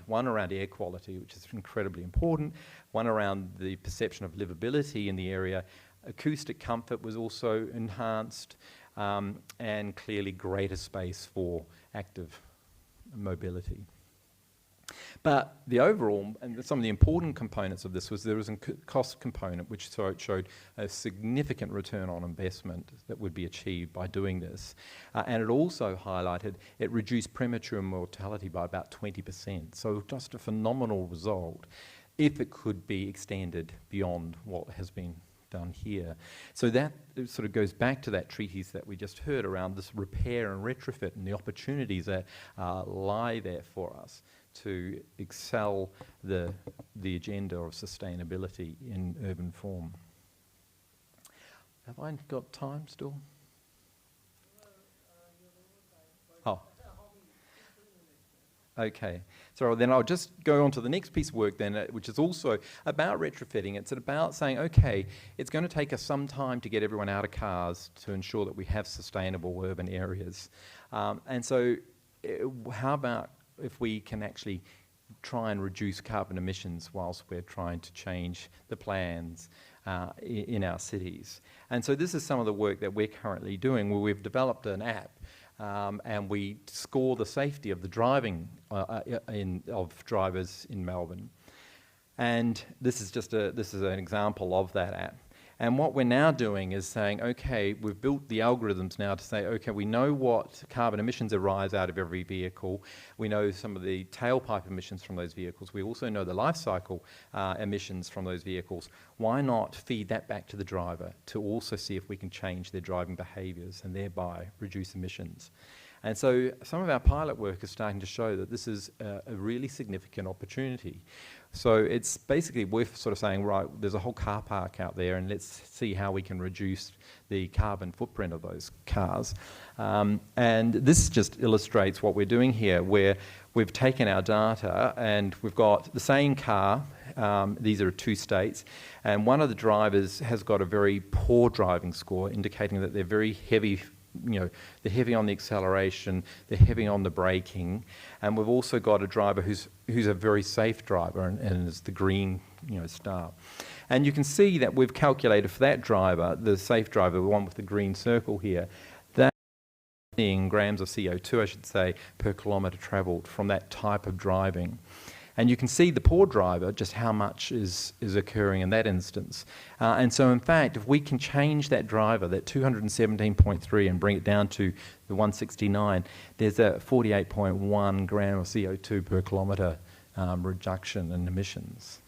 one around air quality, which is incredibly important, one around the perception of livability in the area. Acoustic comfort was also enhanced, and clearly greater space for active mobility. But the overall, and some of the important components of this was there was a cost component which showed a significant return on investment that would be achieved by doing this. And it also highlighted it reduced premature mortality by about 20%. So just a phenomenal result if it could be extended beyond what has been done here. So that sort of goes back to that treatise that we just heard around this repair and retrofit and the opportunities that lie there for us to excel the agenda of sustainability in urban form. Have I got time still? Oh. Okay, so then I'll just go on to the next piece of work then, which is also about retrofitting. It's about saying, okay, it's going to take us some time to get everyone out of cars to ensure that we have sustainable urban areas. And so how about if we can actually try and reduce carbon emissions whilst we're trying to change the plans in our cities? And so this is some of the work that we're currently doing, where we've developed an app and we score the safety of the driving of drivers in Melbourne. And this is an example of that app. And what we're now doing is saying, okay, we've built the algorithms now to say, okay, we know what carbon emissions arise out of every vehicle. We know some of the tailpipe emissions from those vehicles. We also know the life cycle emissions from those vehicles. Why not feed that back to the driver to also see if we can change their driving behaviours and thereby reduce emissions? And so some of our pilot work is starting to show that this is a really significant opportunity. So it's basically, we're sort of saying, right, there's a whole car park out there, and let's see how we can reduce the carbon footprint of those cars. And this just illustrates what we're doing here, where we've taken our data and we've got the same car. These are 2 states, and one of the drivers has got a very poor driving score, indicating that they're very heavy. They're heavy on the acceleration, they're heavy on the braking, and we've also got a driver who's a very safe driver and is the green star. And you can see that we've calculated for that driver, the safe driver, the one with the green circle here, that in grams of CO2, I should say, per kilometre travelled from that type of driving. And you can see the poor driver, just how much is occurring in that instance. And so, in fact, if we can change that driver, that 217.3, and bring it down to the 169, there's a 48.1 gram of CO2 per kilometre reduction in emissions.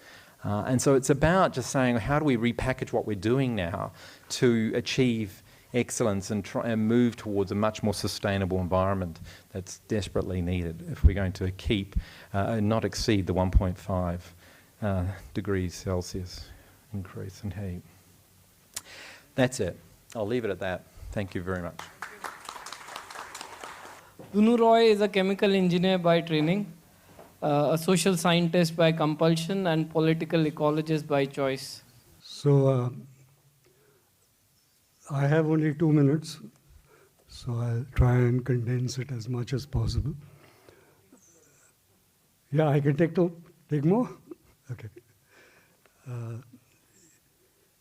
And so it's about just saying, how do we repackage what we're doing now to achieve excellence and try and move towards a much more sustainable environment that's desperately needed if we're going to keep not exceed the 1.5 degrees Celsius increase in heat. That's it. I'll leave it at that. Thank you very much. Dunu Roy is a chemical engineer by training, a social scientist by compulsion, and political ecologist by choice. So I have only 2 minutes, so I'll try and condense it as much as possible. Yeah, I can take more? Okay.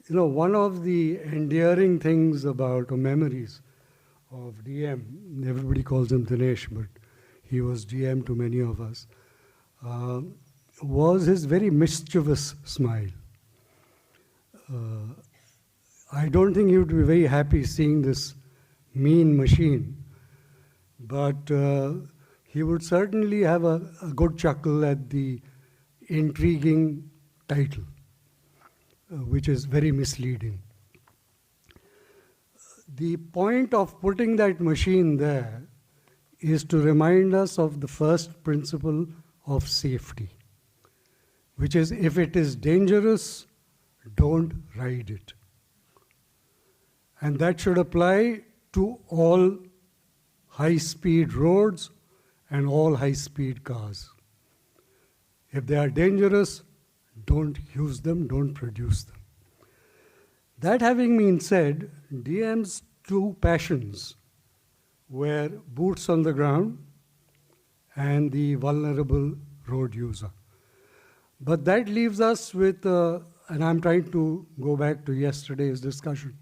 One of the endearing things about, or memories of DM, everybody calls him Dinesh, but he was GM to many of us, was his very mischievous smile. I don't think he would be very happy seeing this mean machine, but he would certainly have a good chuckle at the intriguing title, which is very misleading. The point of putting that machine there is to remind us of the first principle of safety, which is if it is dangerous, don't ride it. And that should apply to all high-speed roads and all high-speed cars. If they are dangerous, don't use them, don't produce them. That having been said, DM's two passions were boots on the ground and the vulnerable road user. But that leaves us with, and I'm trying to go back to yesterday's discussion,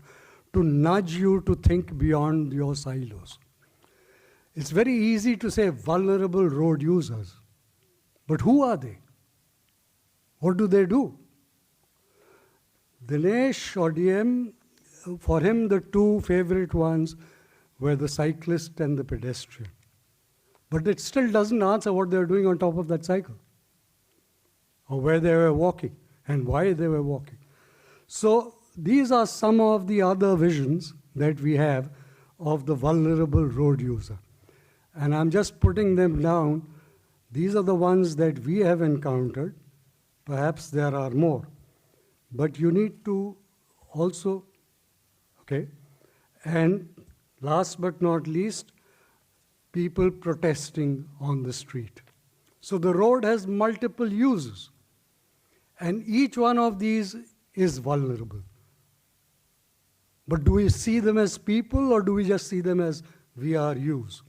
to nudge you to think beyond your silos. It's very easy to say vulnerable road users, but who are they? What do they do? Dinesh or DM, for him the two favorite ones were the cyclist and the pedestrian. But it still doesn't answer what they're doing on top of that cycle, or where they were walking and why they were walking. So these are some of the other visions that we have of the vulnerable road user. And I'm just putting them down. These are the ones that we have encountered. Perhaps there are more. But you need to also, okay? And last but not least, people protesting on the street. So the road has multiple uses. And each one of these is vulnerable. But do we see them as people or do we just see them as VRUs?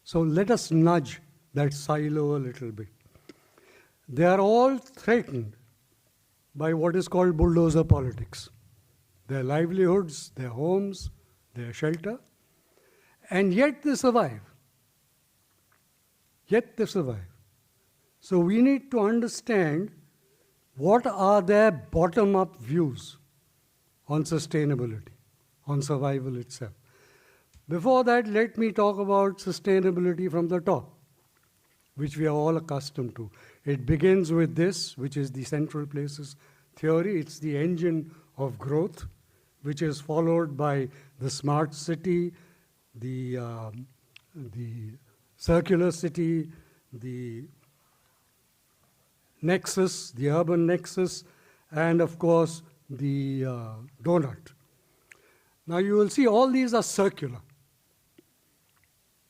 So let us nudge that silo a little bit. They are all threatened by what is called bulldozer politics. Their livelihoods, their homes, their shelter, and yet they survive. Yet they survive. So we need to understand what are their bottom-up views on sustainability, on survival itself. Before that, let me talk about sustainability from the top, which we are all accustomed to. It begins with this, which is the central places theory. It's the engine of growth, which is followed by the smart city, the circular city, the nexus, the urban nexus, and of course, the donut. Now you will see all these are circular.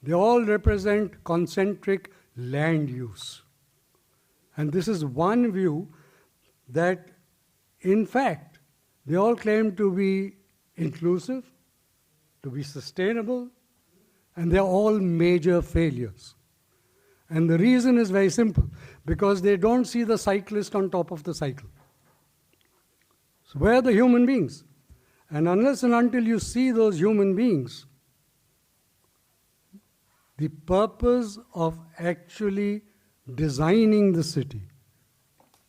They all represent concentric land use. And this is one view that, in fact, they all claim to be inclusive, to be sustainable, and they're all major failures. And the reason is very simple, because they don't see the cyclist on top of the cycle. So where are the human beings? And unless and until you see those human beings, the purpose of actually designing the city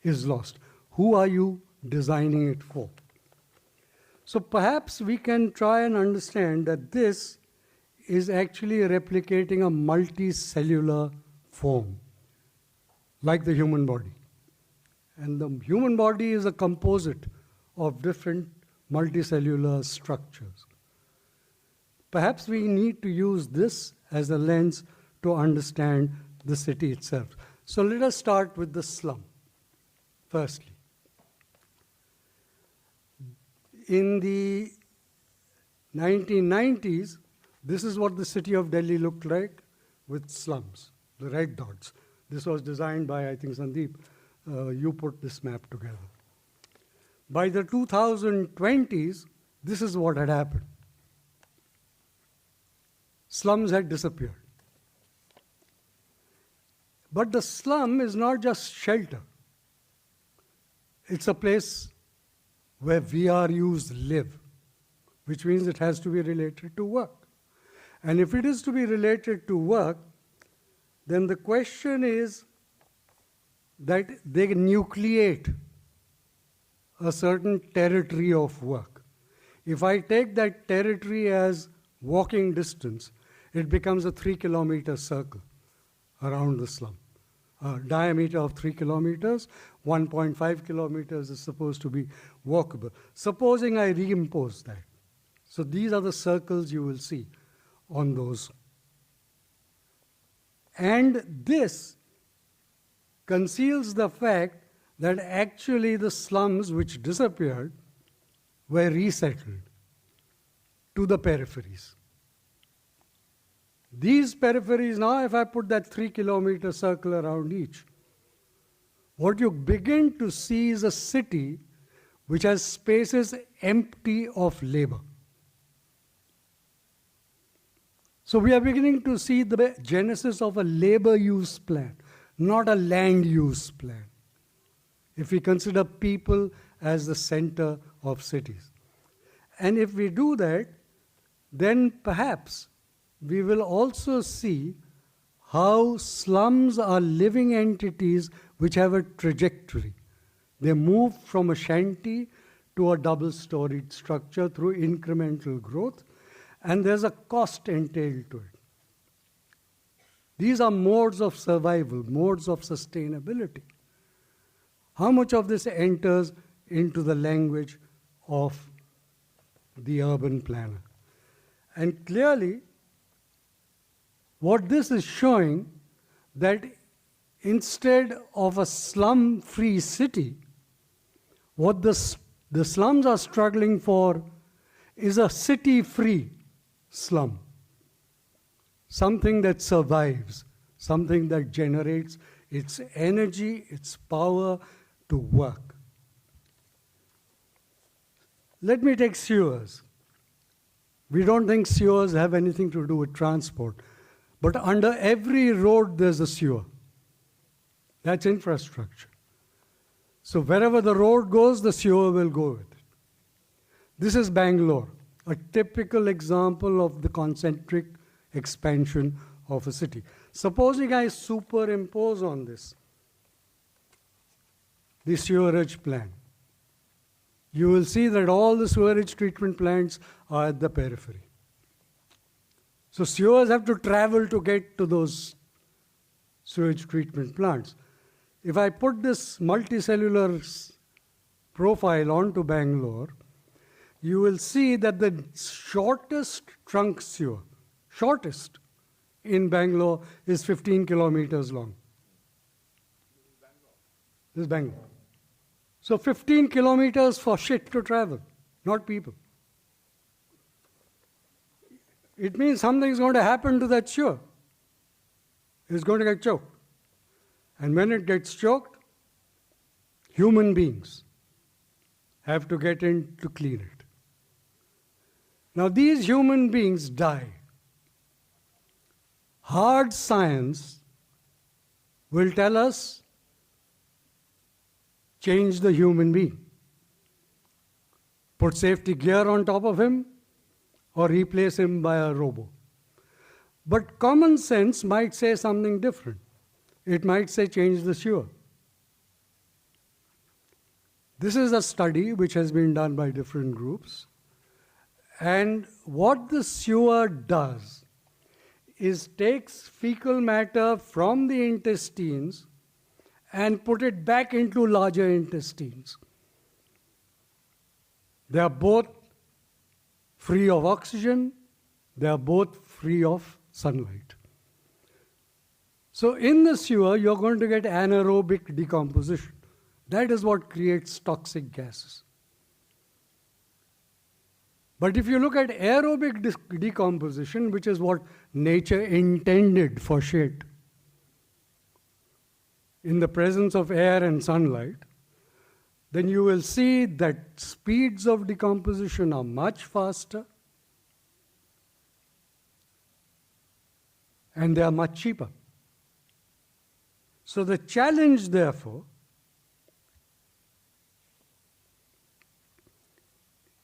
is lost. Who are you designing it for? So perhaps we can try and understand that this is actually replicating a multicellular form, like the human body. And the human body is a composite of different multicellular structures. Perhaps we need to use this as a lens to understand the city itself. So let us start with the slum, firstly. In the 1990s, this is what the city of Delhi looked like with slums, the red dots. This was designed by, I think, Sandeep. You put this map together. By the 2020s, this is what had happened. Slums had disappeared. But the slum is not just shelter. It's a place where VRUs live, which means it has to be related to work. And if it is to be related to work, then the question is, that they nucleate a certain territory of work. If I take that territory as walking distance, it becomes a 3-kilometer circle around the slum. A diameter of 3 kilometers, 1.5 kilometers is supposed to be walkable. Supposing I reimpose that. So these are the circles you will see on those. And this conceals the fact that actually the slums which disappeared were resettled to the peripheries. These peripheries, now if I put that 3-kilometer circle around each, what you begin to see is a city which has spaces empty of labor. So we are beginning to see the genesis of a labor use plan, not a land use plan, if we consider people as the center of cities. And if we do that, then perhaps we will also see how slums are living entities which have a trajectory. They move from a shanty to a double-storied structure through incremental growth, and there's a cost entailed to it. These are modes of survival, modes of sustainability. How much of this enters into the language of the urban planner? And clearly, what this is showing that instead of a slum-free city, what the slums are struggling for is a city-free slum. Something that survives, something that generates its energy, its power to work. Let me take sewers. We don't think sewers have anything to do with transport. But under every road, there's a sewer. That's infrastructure. So wherever the road goes, the sewer will go with it. This is Bangalore, a typical example of the concentric expansion of a city. Supposing I superimpose on this the sewerage plan, you will see that all the sewerage treatment plants are at the periphery. So sewers have to travel to get to those sewage treatment plants. If I put this multicellular profile onto Bangalore, you will see that the shortest trunk sewer, shortest in Bangalore, is 15 kilometers long. This is Bangalore. So 15 kilometers for shit to travel, not people. It means something is going to happen to that sewer. It's going to get choked. And when it gets choked, human beings have to get in to clean it. Now these human beings die. Hard science will tell us, change the human being. Put safety gear on top of him, or replace him by a robo. But common sense might say something different. It might say change the sewer. This is a study which has been done by different groups. And what the sewer does is takes fecal matter from the intestines and put it back into larger intestines. They are both free of oxygen, they are both free of sunlight. So in the sewer, you're going to get anaerobic decomposition. That is what creates toxic gases. But if you look at aerobic decomposition, which is what nature intended for shit, in the presence of air and sunlight, then you will see that speeds of decomposition are much faster and they are much cheaper. So the challenge, therefore,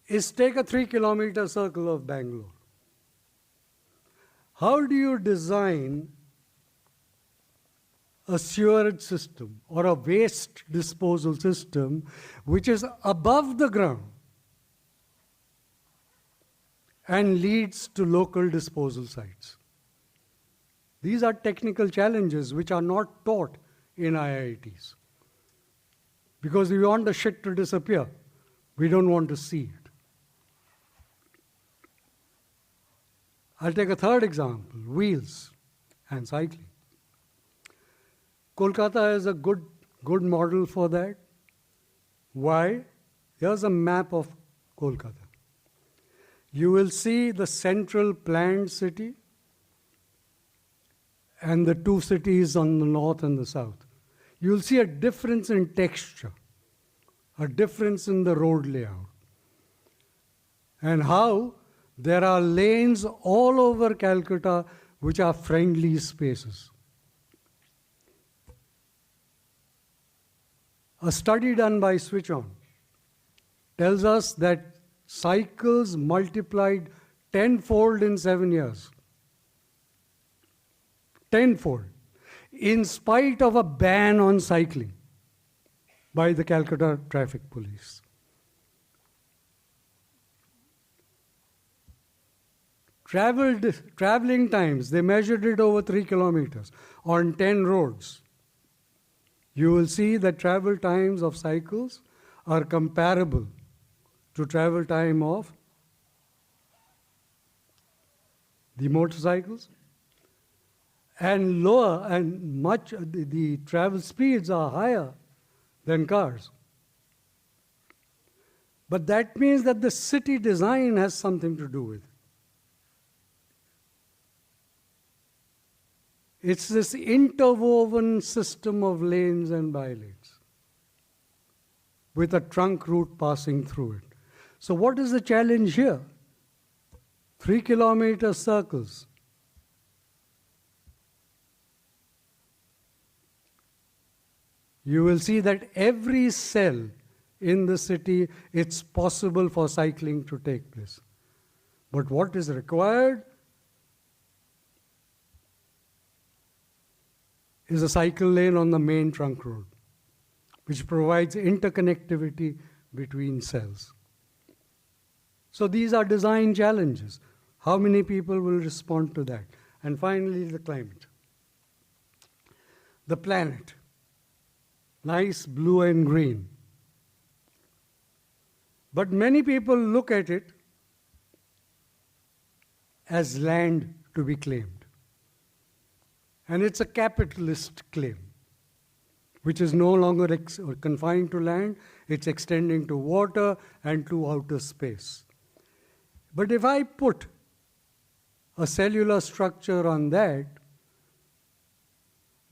is take a 3-kilometer circle of Bangalore. How do you design a sewerage system or a waste disposal system which is above the ground and leads to local disposal sites. These are technical challenges which are not taught in IITs. Because we want the shit to disappear. We don't want to see it. I'll take a third example, wheels and cycling. Kolkata is a good model for that. Why? Here's a map of Kolkata. You will see the central planned city and the two cities on the north and the south. You'll see a difference in texture, a difference in the road layout, and how there are lanes all over Calcutta which are friendly spaces. A study done by Switch On tells us that cycles multiplied tenfold in 7 years. Tenfold. In spite of a ban on cycling by the Calcutta Traffic Police. Traveling times, they measured it over 3 kilometers on 10 roads. You will see that travel times of cycles are comparable to travel time of the motorcycles, and lower, and much the travel speeds are higher than cars. But that means that the city design has something to do with it. It's this interwoven system of lanes and bylanes with a trunk route passing through it. So what is the challenge here? 3 kilometer circles. You will see that every cell in the city, it's possible for cycling to take place. But what is required is a cycle lane on the main trunk road, which provides interconnectivity between cells. So these are design challenges. How many people will respond to that? And finally, the climate. The planet. Nice blue and green. But many people look at it as land to be claimed. And it's a capitalist claim, which is no longer confined to land, it's extending to water and to outer space. But if I put a cellular structure on that,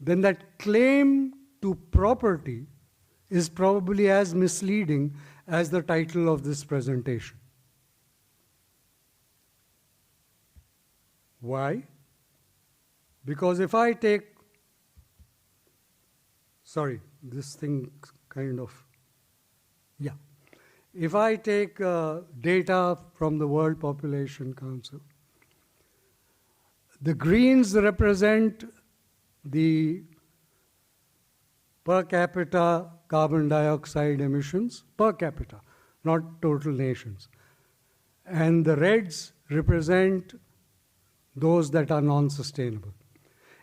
then that claim to property is probably as misleading as the title of this presentation. Why? Because if I take, this thing kind of, if I take data from the World Population Council, the greens represent the per capita carbon dioxide emissions, per capita, not total nations. And the reds represent those that are non-sustainable.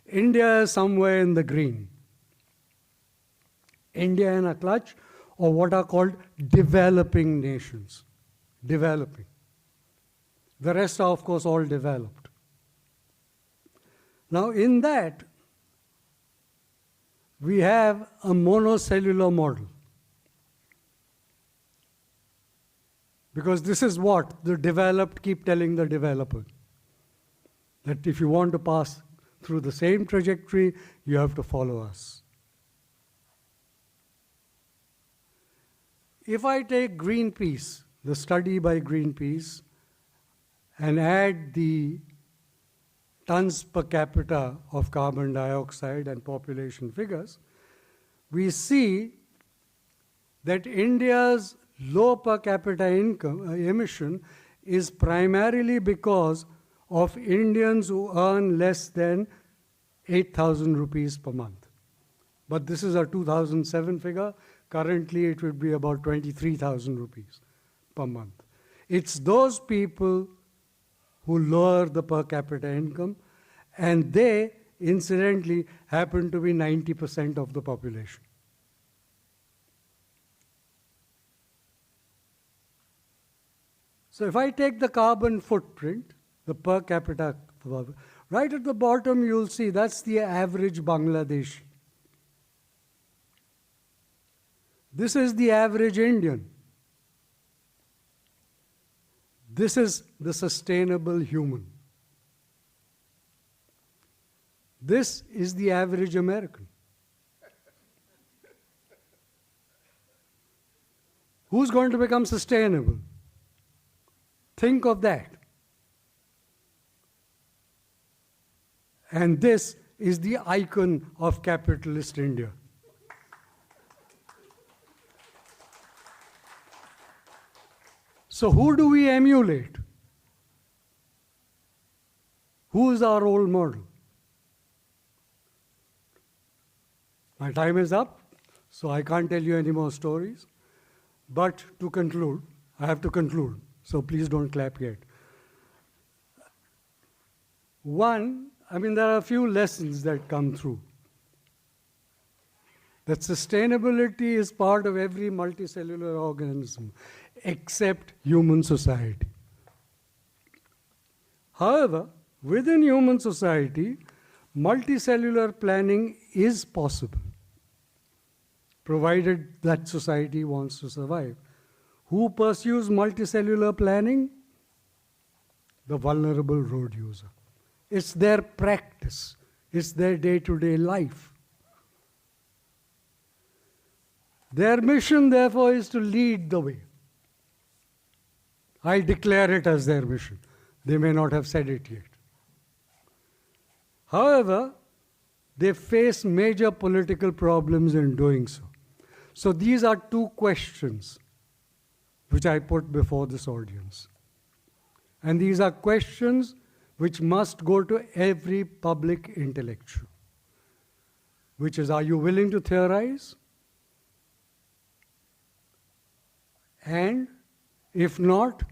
India is somewhere in the green. India in a clutch, or what are called developing nations. Developing. The rest are, of course, all developed. Now, in that, we have a monocellular model. Because this is what the developed keep telling the developer. That if you want to pass through the same trajectory, you have to follow us. If I take Greenpeace, the study by Greenpeace, and add the tons per capita of carbon dioxide and population figures, we see that India's low per capita emission is primarily because of Indians who earn less than 8,000 rupees per month. But this is a 2007 figure. Currently, it would be about 23,000 rupees per month. It's those people who lower the per capita income, and they, incidentally, happen to be 90% of the population. So if I take the carbon footprint, the per capita, right at the bottom you'll see that's the average Bangladeshi. This is the average Indian. This is the sustainable human. This is the average American. Who's going to become sustainable? Think of that. And this is the icon of capitalist India. So who do we emulate? Who is our role model? My time is up, so I can't tell you any more stories. But to conclude, I have to conclude, so please don't clap yet. One, there are a few lessons that come through. That sustainability is part of every multicellular organism, except human society. However, within human society, multicellular planning is possible, provided that society wants to survive. Who pursues multicellular planning? The vulnerable road user. It's their practice. It's their day-to-day life. Their mission, therefore, is to lead the way. I declare it as their mission. They may not have said it yet. However, they face major political problems in doing so. So these are two questions which I put before this audience. And these are questions which must go to every public intellectual, which is, are you willing to theorize? And if not,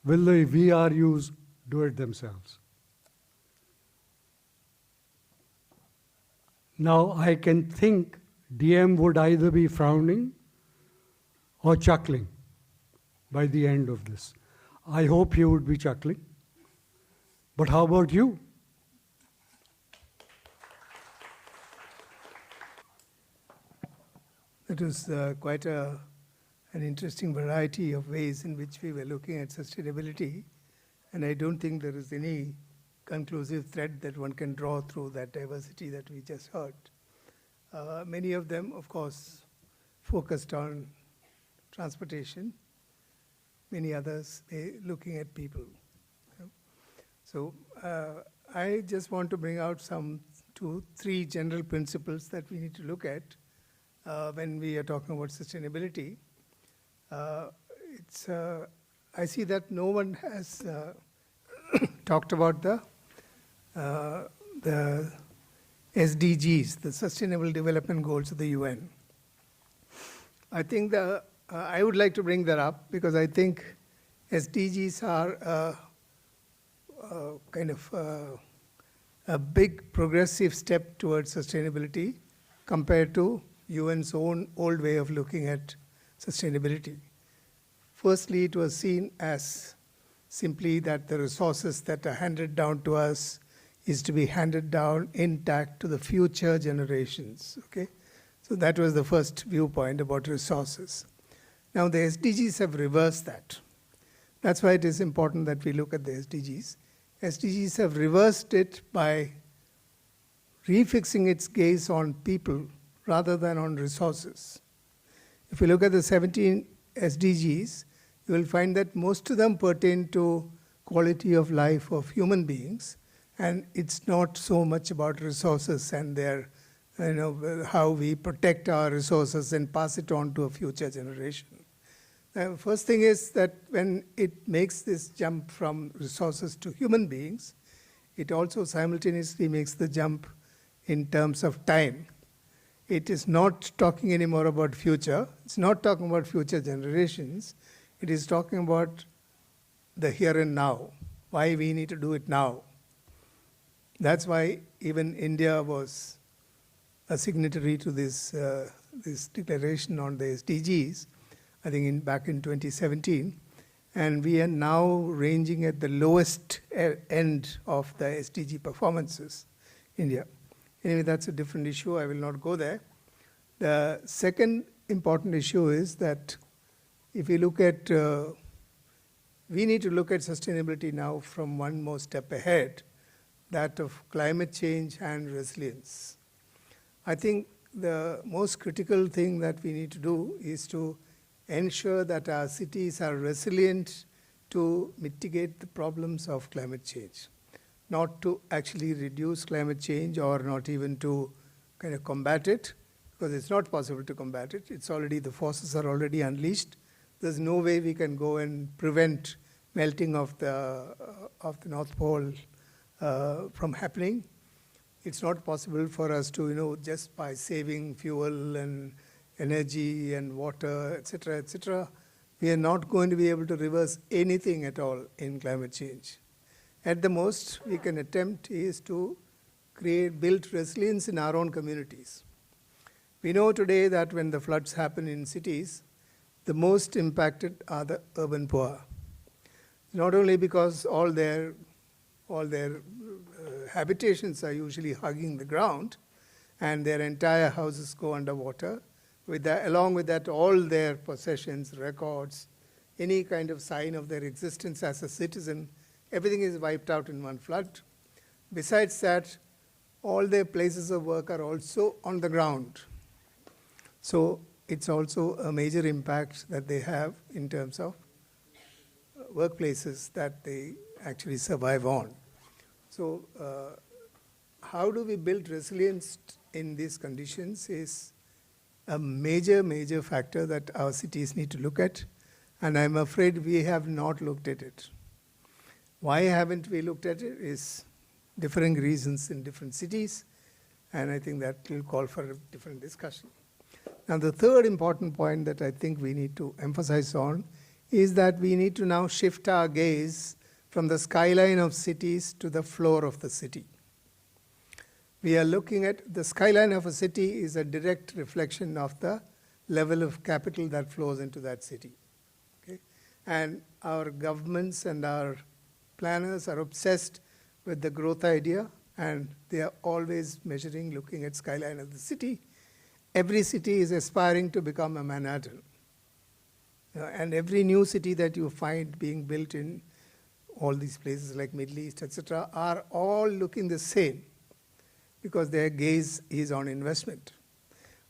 will the VRUs do it themselves? Now I can think DM would either be frowning or chuckling by the end of this. I hope he would be chuckling. But how about you? It was quite an interesting variety of ways in which we were looking at sustainability, and I don't think there is any conclusive thread that one can draw through that diversity that we just heard. Many of them, of course, focused on transportation, many others looking at people. So I just want to bring out some 2-3 general principles that we need to look at when we are talking about sustainability. I see that no one has talked about the SDGs, the Sustainable Development Goals of the UN. I think I would like to bring that up because I think SDGs are kind of a big progressive step towards sustainability compared to UN's own old way of looking at sustainability. Firstly, it was seen as simply that the resources that are handed down to us is to be handed down intact to the future generations, okay? So that was the first viewpoint about resources. Now the SDGs have reversed that. That's why it is important that we look at the SDGs. SDGs have reversed it by refixing its gaze on people rather than on resources. If you look at the 17 SDGs, you will find that most of them pertain to quality of life of human beings, and it's not so much about resources and their, how we protect our resources and pass it on to a future generation. The first thing is that when it makes this jump from resources to human beings, it also simultaneously makes the jump in terms of time. It is not talking anymore about future. It's not talking about future generations. It is talking about the here and now, why we need to do it now. That's why even India was a signatory to this, this declaration on the SDGs, I think back in 2017. And we are now ranging at the lowest end of the SDG performances, India. Anyway, that's a different issue. I will not go there. The second important issue is that if we look at, we need to look at sustainability now from one more step ahead, that of climate change and resilience. I think the most critical thing that we need to do is to ensure that our cities are resilient to mitigate the problems of climate change. Not to actually reduce climate change or not even to kind of combat it, because it's not possible to combat it. It's already, the forces are already unleashed. There's no way we can go and prevent melting of the North Pole from happening. It's not possible for us to, just by saving fuel and energy and water, etc., we are not going to be able to reverse anything at all in climate change. At the most, we can attempt is to build resilience in our own communities. We know today that when the floods happen in cities, the most impacted are the urban poor. Not only because all their habitations are usually hugging the ground, and their entire houses go underwater. Along with that, all their possessions, records, any kind of sign of their existence as a citizen, everything is wiped out in one flood. Besides that, all their places of work are also on the ground. So it's also a major impact that they have in terms of workplaces that they actually survive on. So how do we build resilience in these conditions is a major, major factor that our cities need to look at. And I'm afraid we have not looked at it. Why haven't we looked at it is differing reasons in different cities. And I think that will call for a different discussion. Now, the third important point that I think we need to emphasize on is that we need to now shift our gaze from the skyline of cities to the floor of the city. We are looking at the skyline of a city is a direct reflection of the level of capital that flows into that city. Okay? And our governments and our planners are obsessed with the growth idea, and they are always measuring, looking at skyline of the city. Every city is aspiring to become a Manhattan. And every new city that you find being built in all these places like Middle East, etc., are all looking the same because their gaze is on investment.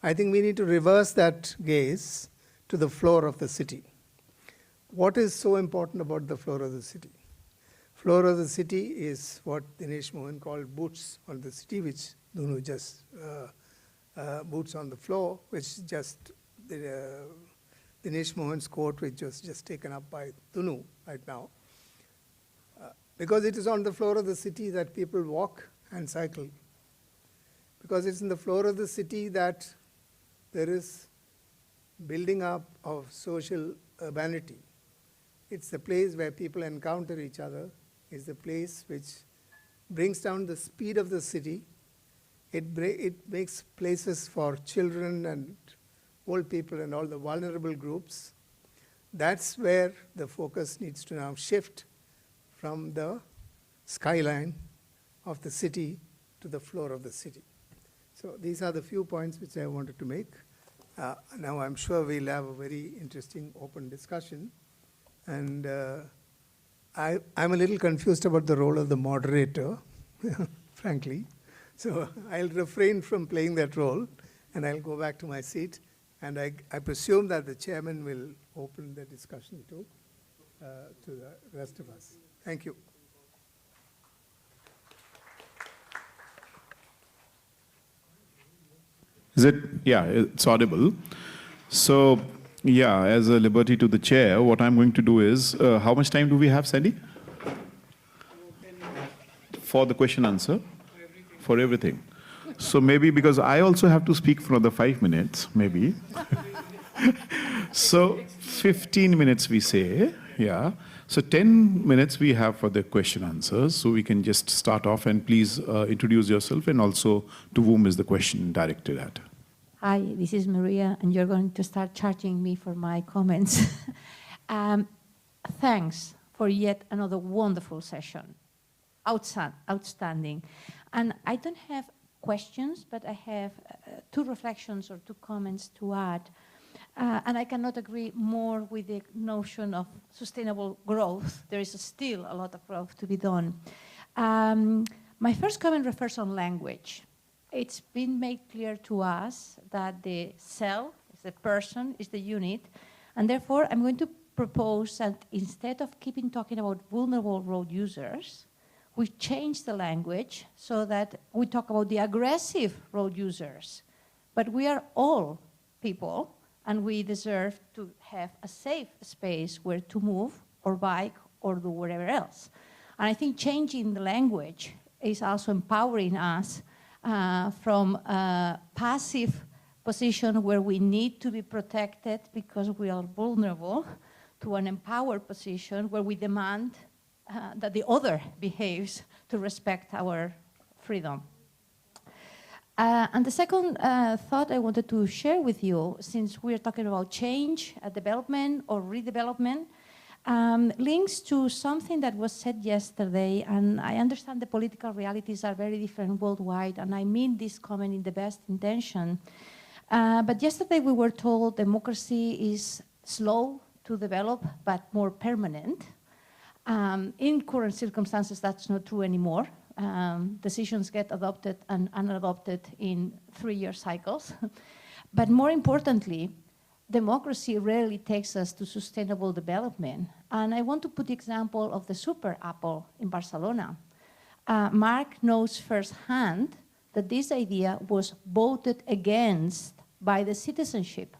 I think we need to reverse that gaze to the floor of the city. What is so important about the floor of the city? Floor of the city is what Dinesh Mohan called boots on the city, which Dunu just boots on the floor, which just Dinesh Mohan's quote, which was just taken up by Dunu right now. Because it is on the floor of the city that people walk and cycle. Because it's in the floor of the city that there is building up of social urbanity. It's the place where people encounter each other. It's the place which brings down the speed of the city. It makes places for children and old people and all the vulnerable groups. That's where the focus needs to now shift from the skyline of the city to the floor of the city. So these are the few points which I wanted to make. Now I'm sure we'll have a very interesting open discussion. And I'm a little confused about the role of the moderator, frankly. So I'll refrain from playing that role, and I'll go back to my seat. And I presume that the chairman will open the discussion to the rest of us. Thank you. Is it? Yeah, it's audible. So, yeah, as a liberty to the chair, what I'm going to do is, how much time do we have, Sandy? For the question answer? For everything. So maybe because I also have to speak for another 5 minutes, maybe. So 15 minutes we say, yeah. So 10 minutes we have for the question answers. So we can just start off and please introduce yourself and also to whom is the question directed at. Hi, this is Maria, and you're going to start charging me for my comments. Thanks for yet another wonderful session. Outstanding. And I don't have questions, but I have two reflections or two comments to add. And I cannot agree more with the notion of sustainable growth. There is still a lot of growth to be done. My first comment refers on language. It's been made clear to us that the cell is the person, is the unit, and therefore I'm going to propose that instead of keeping talking about vulnerable road users, we change the language so that we talk about the aggressive road users. But we are all people, and we deserve to have a safe space where to move or bike or do whatever else. And I think changing the language is also empowering us from a passive position where we need to be protected because we are vulnerable to an empowered position where we demand that the other behaves to respect our freedom. And the second thought I wanted to share with you, since we're talking about change, development or redevelopment, links to something that was said yesterday, and I understand the political realities are very different worldwide, and I mean this comment in the best intention. But yesterday we were told democracy is slow to develop, but more permanent. In current circumstances, that's not true anymore. Decisions get adopted and unadopted in 3-year cycles. But more importantly, democracy rarely takes us to sustainable development. And I want to put the example of the Super Apple in Barcelona. Mark knows firsthand that this idea was voted against by the citizenship.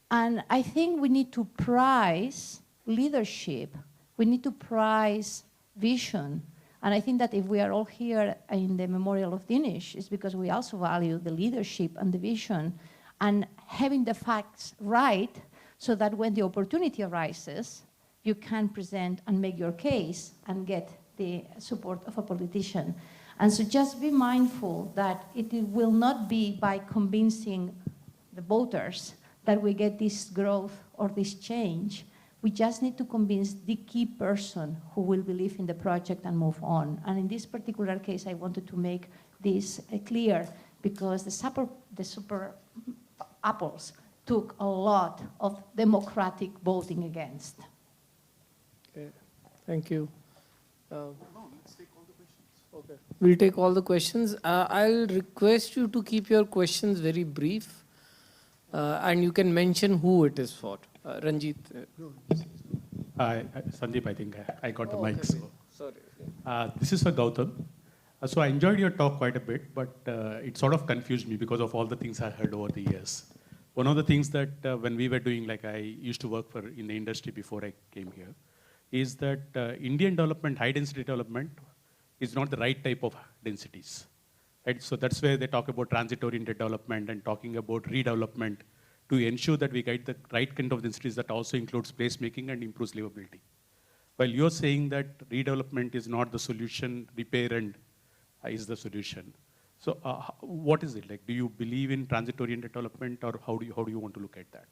And I think we need to prize leadership. We need to prize vision. And I think that if we are all here in the memorial of Dinesh, it's because we also value the leadership and the vision and having the facts right so that when the opportunity arises, you can present and make your case and get the support of a politician. And so just be mindful that it will not be by convincing the voters that we get this growth or this change. We just need to convince the key person who will believe in the project and move on. And in this particular case, I wanted to make this clear because the super apples took a lot of democratic voting against. Okay, thank you. Let's take all the questions. Okay. We'll take all the questions. I'll request you to keep your questions very brief, and you can mention who it is for. Ranjit. Hi, Sandeep, I think I got the mic. Okay. So. Sorry. This is for Gautam. So I enjoyed your talk quite a bit, but it sort of confused me because of all the things I heard over the years. One of the things that when we were doing, like I used to work in the industry before I came here, is that Indian development, high density development, is not the right type of densities. Right? So that's where they talk about transit-oriented development and talking about redevelopment to ensure that we get the right kind of densities that also includes placemaking and improves livability. While you're saying that redevelopment is not the solution, repair and is the solution. So what is it like? Do you believe in transit-oriented development, or how do you want to look at that?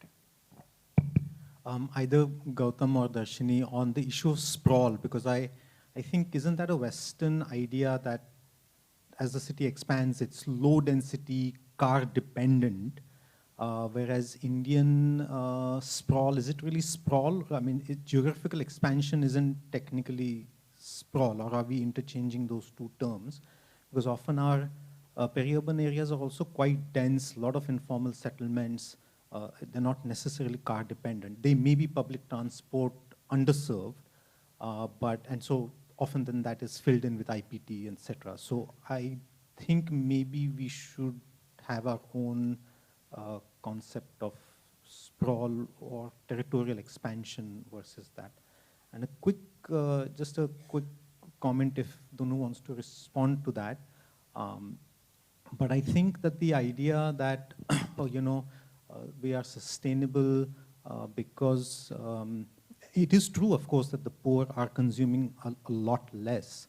Either Gautam or Darshini on the issue of sprawl, because I think isn't that a Western idea that as the city expands, it's low density, car dependent, whereas Indian sprawl, is it really sprawl? I mean, geographical expansion isn't technically sprawl, or are we interchanging those two terms? Because often our peri-urban areas are also quite dense, a lot of informal settlements. They're not necessarily car dependent. They may be public transport underserved, and so often then that is filled in with IPT, etc. So I think maybe we should have our own concept of sprawl or territorial expansion versus that. And just a quick comment if Dunu wants to respond to that. But I think that the idea that, we are sustainable because it is true, of course, that the poor are consuming a lot less.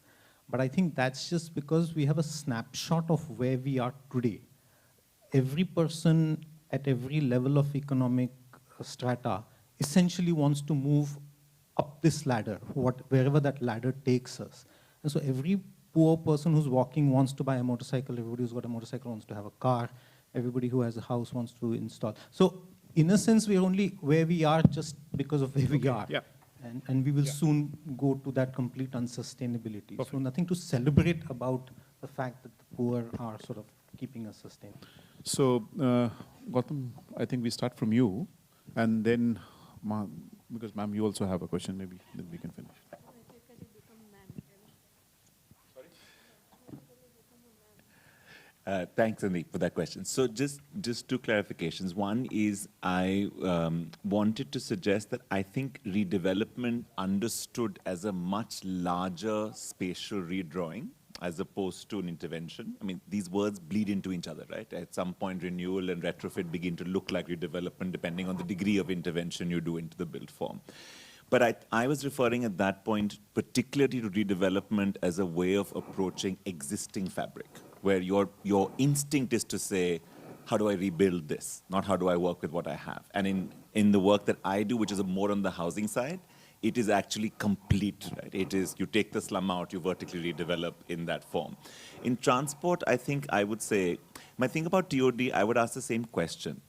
But I think that's just because we have a snapshot of where we are today. Every person at every level of economic strata essentially wants to move up this ladder, wherever that ladder takes us. And so every poor person who's walking wants to buy a motorcycle, everybody who's got a motorcycle wants to have a car, everybody who has a house wants to install. So in a sense, we're only where we are just because of where we are. Yeah. And we will soon go to that complete unsustainability. Perfect. So nothing to celebrate about the fact that the poor are sort of keeping us sustainable. So, Gautam, I think we start from you, and then, because ma'am, you also have a question, maybe then we can finish. Thanks, Sandeep, for that question. So just two clarifications. One is I wanted to suggest that I think redevelopment understood as a much larger spatial redrawing as opposed to an intervention. I mean, these words bleed into each other, right? At some point, renewal and retrofit begin to look like redevelopment depending on the degree of intervention you do into the built form. But I was referring at that point particularly to redevelopment as a way of approaching existing fabric, where your instinct is to say, how do I rebuild this? Not how do I work with what I have. And in the work that I do, which is more on the housing side, it is actually complete, right? It is, you take the slum out, you vertically redevelop in that form. In transport, I think I would say, when I think about TOD, I would ask the same question.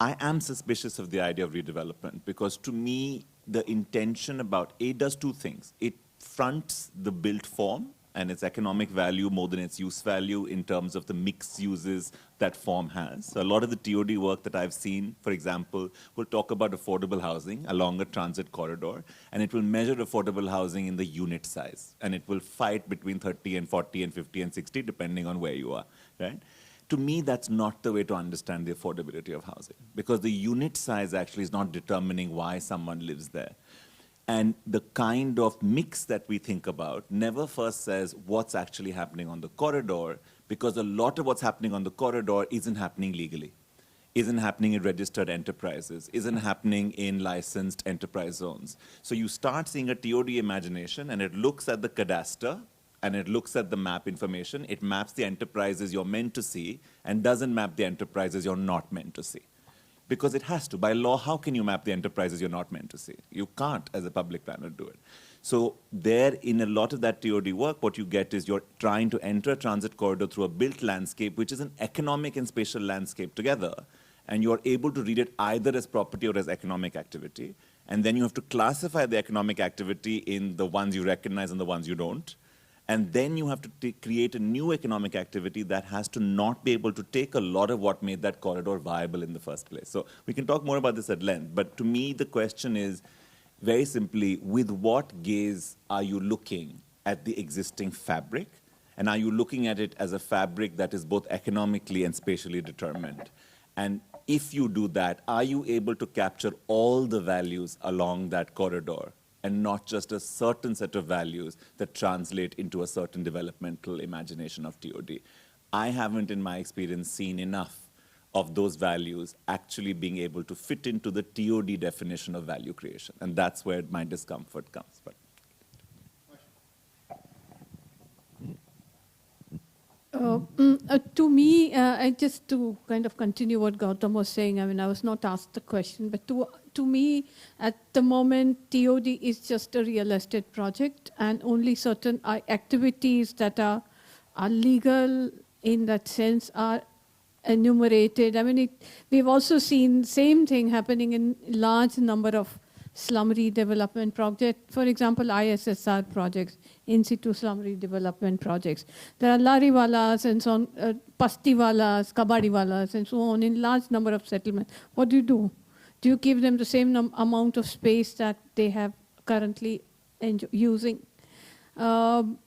I am suspicious of the idea of redevelopment because to me, the intention about it does two things. It fronts the built form and its economic value more than its use value in terms of the mixed uses that form has. So a lot of the TOD work that I've seen, for example, will talk about affordable housing along a transit corridor, and it will measure affordable housing in the unit size, and it will fight between 30 and 40 and 50 and 60, depending on where you are, right? To me, that's not the way to understand the affordability of housing, because the unit size actually is not determining why someone lives there. And the kind of mix that we think about never first says what's actually happening on the corridor, because a lot of what's happening on the corridor isn't happening legally, isn't happening in registered enterprises, isn't happening in licensed enterprise zones. So you start seeing a TOD imagination, and it looks at the cadastre, and it looks at the map information. It maps the enterprises you're meant to see, and doesn't map the enterprises you're not meant to see. Because it has to. By law, how can you map the enterprises you're not meant to see? You can't, as a public planner, do it. So there, in a lot of that TOD work, what you get is you're trying to enter a transit corridor through a built landscape, which is an economic and spatial landscape together, and you're able to read it either as property or as economic activity. And then you have to classify the economic activity in the ones you recognize and the ones you don't. And then you have to create a new economic activity that has to not be able to take a lot of what made that corridor viable in the first place. So we can talk more about this at length, but to me the question is very simply, with what gaze are you looking at the existing fabric? And are you looking at it as a fabric that is both economically and spatially determined? And if you do that, are you able to capture all the values along that corridor, and not just a certain set of values that translate into a certain developmental imagination of TOD? I haven't, in my experience, seen enough of those values actually being able to fit into the TOD definition of value creation. And that's where my discomfort comes. But to me, just to kind of continue what Gautam was saying, I mean, I was not asked the question, but to me, at the moment, TOD is just a real estate project, and only certain activities that are legal in that sense are enumerated. I mean, we've also seen same thing happening in large number of slum redevelopment projects. For example, ISSR projects, in situ slum redevelopment projects. There are lariwalas and so on, pastiwalas, kabadiwalas, and so on in large number of settlements. What do? Do you give them the same amount of space that they have currently using? And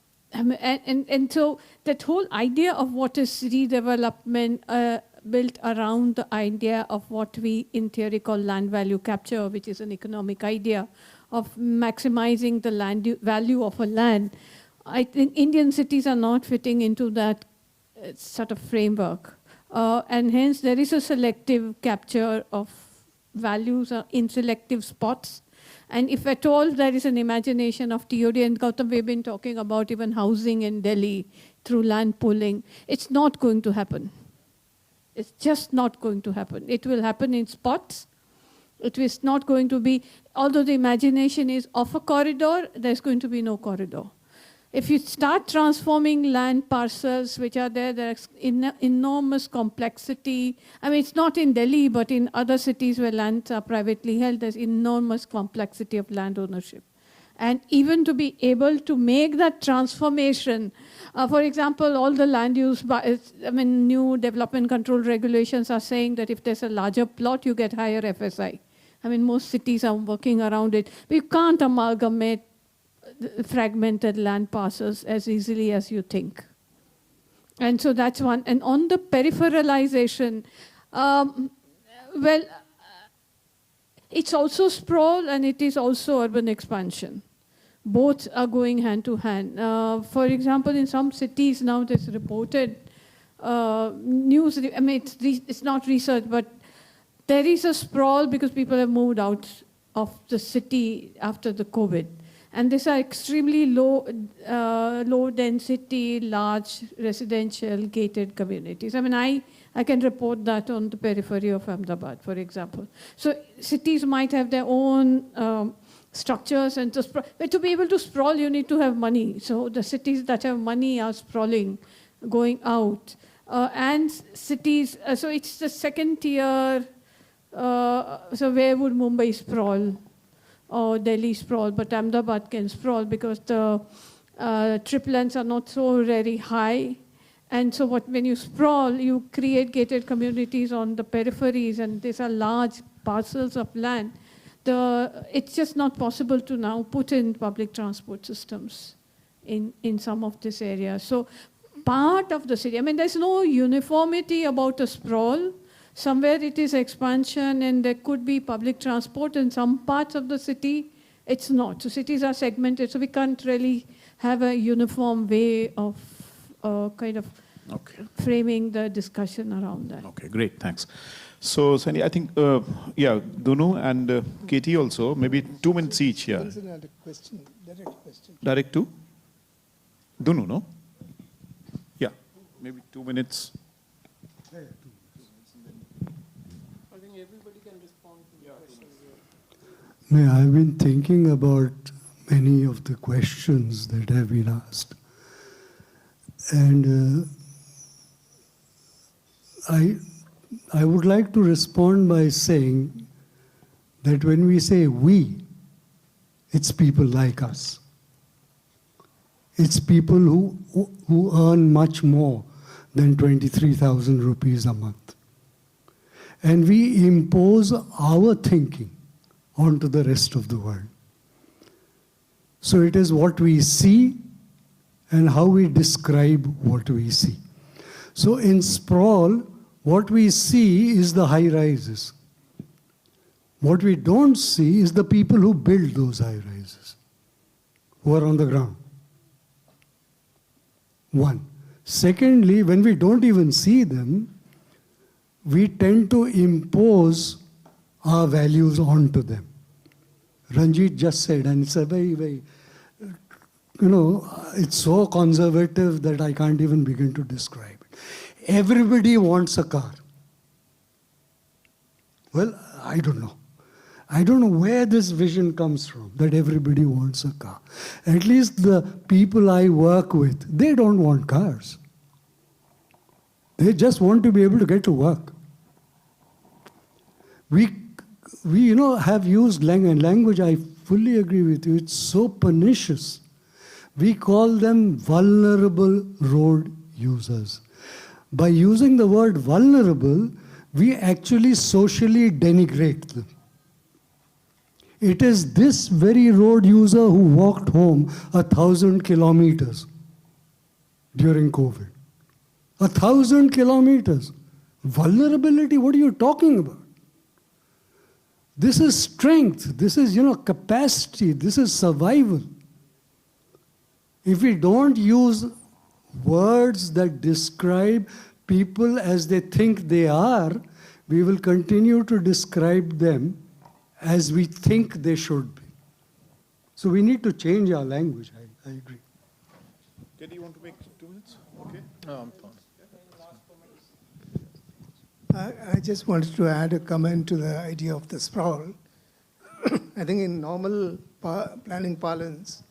so that whole idea of what is redevelopment built around the idea of what we in theory call land value capture, which is an economic idea of maximizing the value of a land. I think Indian cities are not fitting into that sort of framework. And hence there is a selective capture of values in selective spots. And if at all there is an imagination of TOD, and Gautam, we've been talking about even housing in Delhi through land pooling, it's not going to happen. It's just not going to happen. It will happen in spots. It is not going to be, although the imagination is of a corridor, there's going to be no corridor. If you start transforming land parcels, which are there, there's enormous complexity. I mean, it's not in Delhi, but in other cities where lands are privately held, there's enormous complexity of land ownership. And even to be able to make that transformation, for example, all the land use, new development control regulations are saying that if there's a larger plot, you get higher FSI. I mean, most cities are working around it. But you can't amalgamate fragmented land parcels as easily as you think. And so that's one. And on the peripheralization, it's also sprawl and it is also urban expansion. Both are going hand to hand. For example, in some cities now there's reported news, I mean, it's not research, but there is a sprawl because people have moved out of the city after the COVID. And these are extremely low density, large residential gated communities. I mean, I can report that on the periphery of Ahmedabad, for example. So cities might have their own structures, and but to be able to sprawl, you need to have money. So the cities that have money are sprawling, going out. And cities, so it's the second tier, so where would Mumbai sprawl? Or Delhi sprawl, but Ahmedabad can sprawl because the triplands are not so very high. And so when you sprawl, you create gated communities on the peripheries, and these are large parcels of land. It's just not possible to now put in public transport systems in some of this area. So part of the city, I mean, there's no uniformity about a sprawl. Somewhere it is expansion and there could be public transport. In some parts of the city, it's not. So cities are segmented, so we can't really have a uniform way of kind of framing the discussion around that. Okay, great, thanks. So, Sandy, I think, Dunu and Katie also, maybe 2 minutes each here. Another question, direct question. Direct to? Dunu, no? Yeah, maybe 2 minutes. I've been thinking about many of the questions that have been asked. And I would like to respond by saying that when we say we, it's people like us. It's people who earn much more than 23,000 rupees a month. And we impose our thinking onto the rest of the world. So it is what we see and how we describe what we see. So in sprawl, what we see is the high rises. What we don't see is the people who build those high rises, who are on the ground. One. Secondly, when we don't even see them, we tend to impose our values onto them. Ranjit just said, and it's a very, very, it's so conservative that I can't even begin to describe it. Everybody wants a car. Well, I don't know. I don't know where this vision comes from, that everybody wants a car. At least the people I work with, they don't want cars. They just want to be able to get to work. We have used language, I fully agree with you, it's so pernicious. We call them vulnerable road users. By using the word vulnerable, we actually socially denigrate them. It is this very road user who walked home 1,000 kilometers during COVID. 1,000 kilometers. Vulnerability, what are you talking about? This is strength, this is, capacity, this is survival. If we don't use words that describe people as they think they are, we will continue to describe them as we think they should be. So we need to change our language, I agree. Did you want to make 2 minutes? Okay. No, I'm fine. I just wanted to add a comment to the idea of the sprawl. I think in normal planning parlance,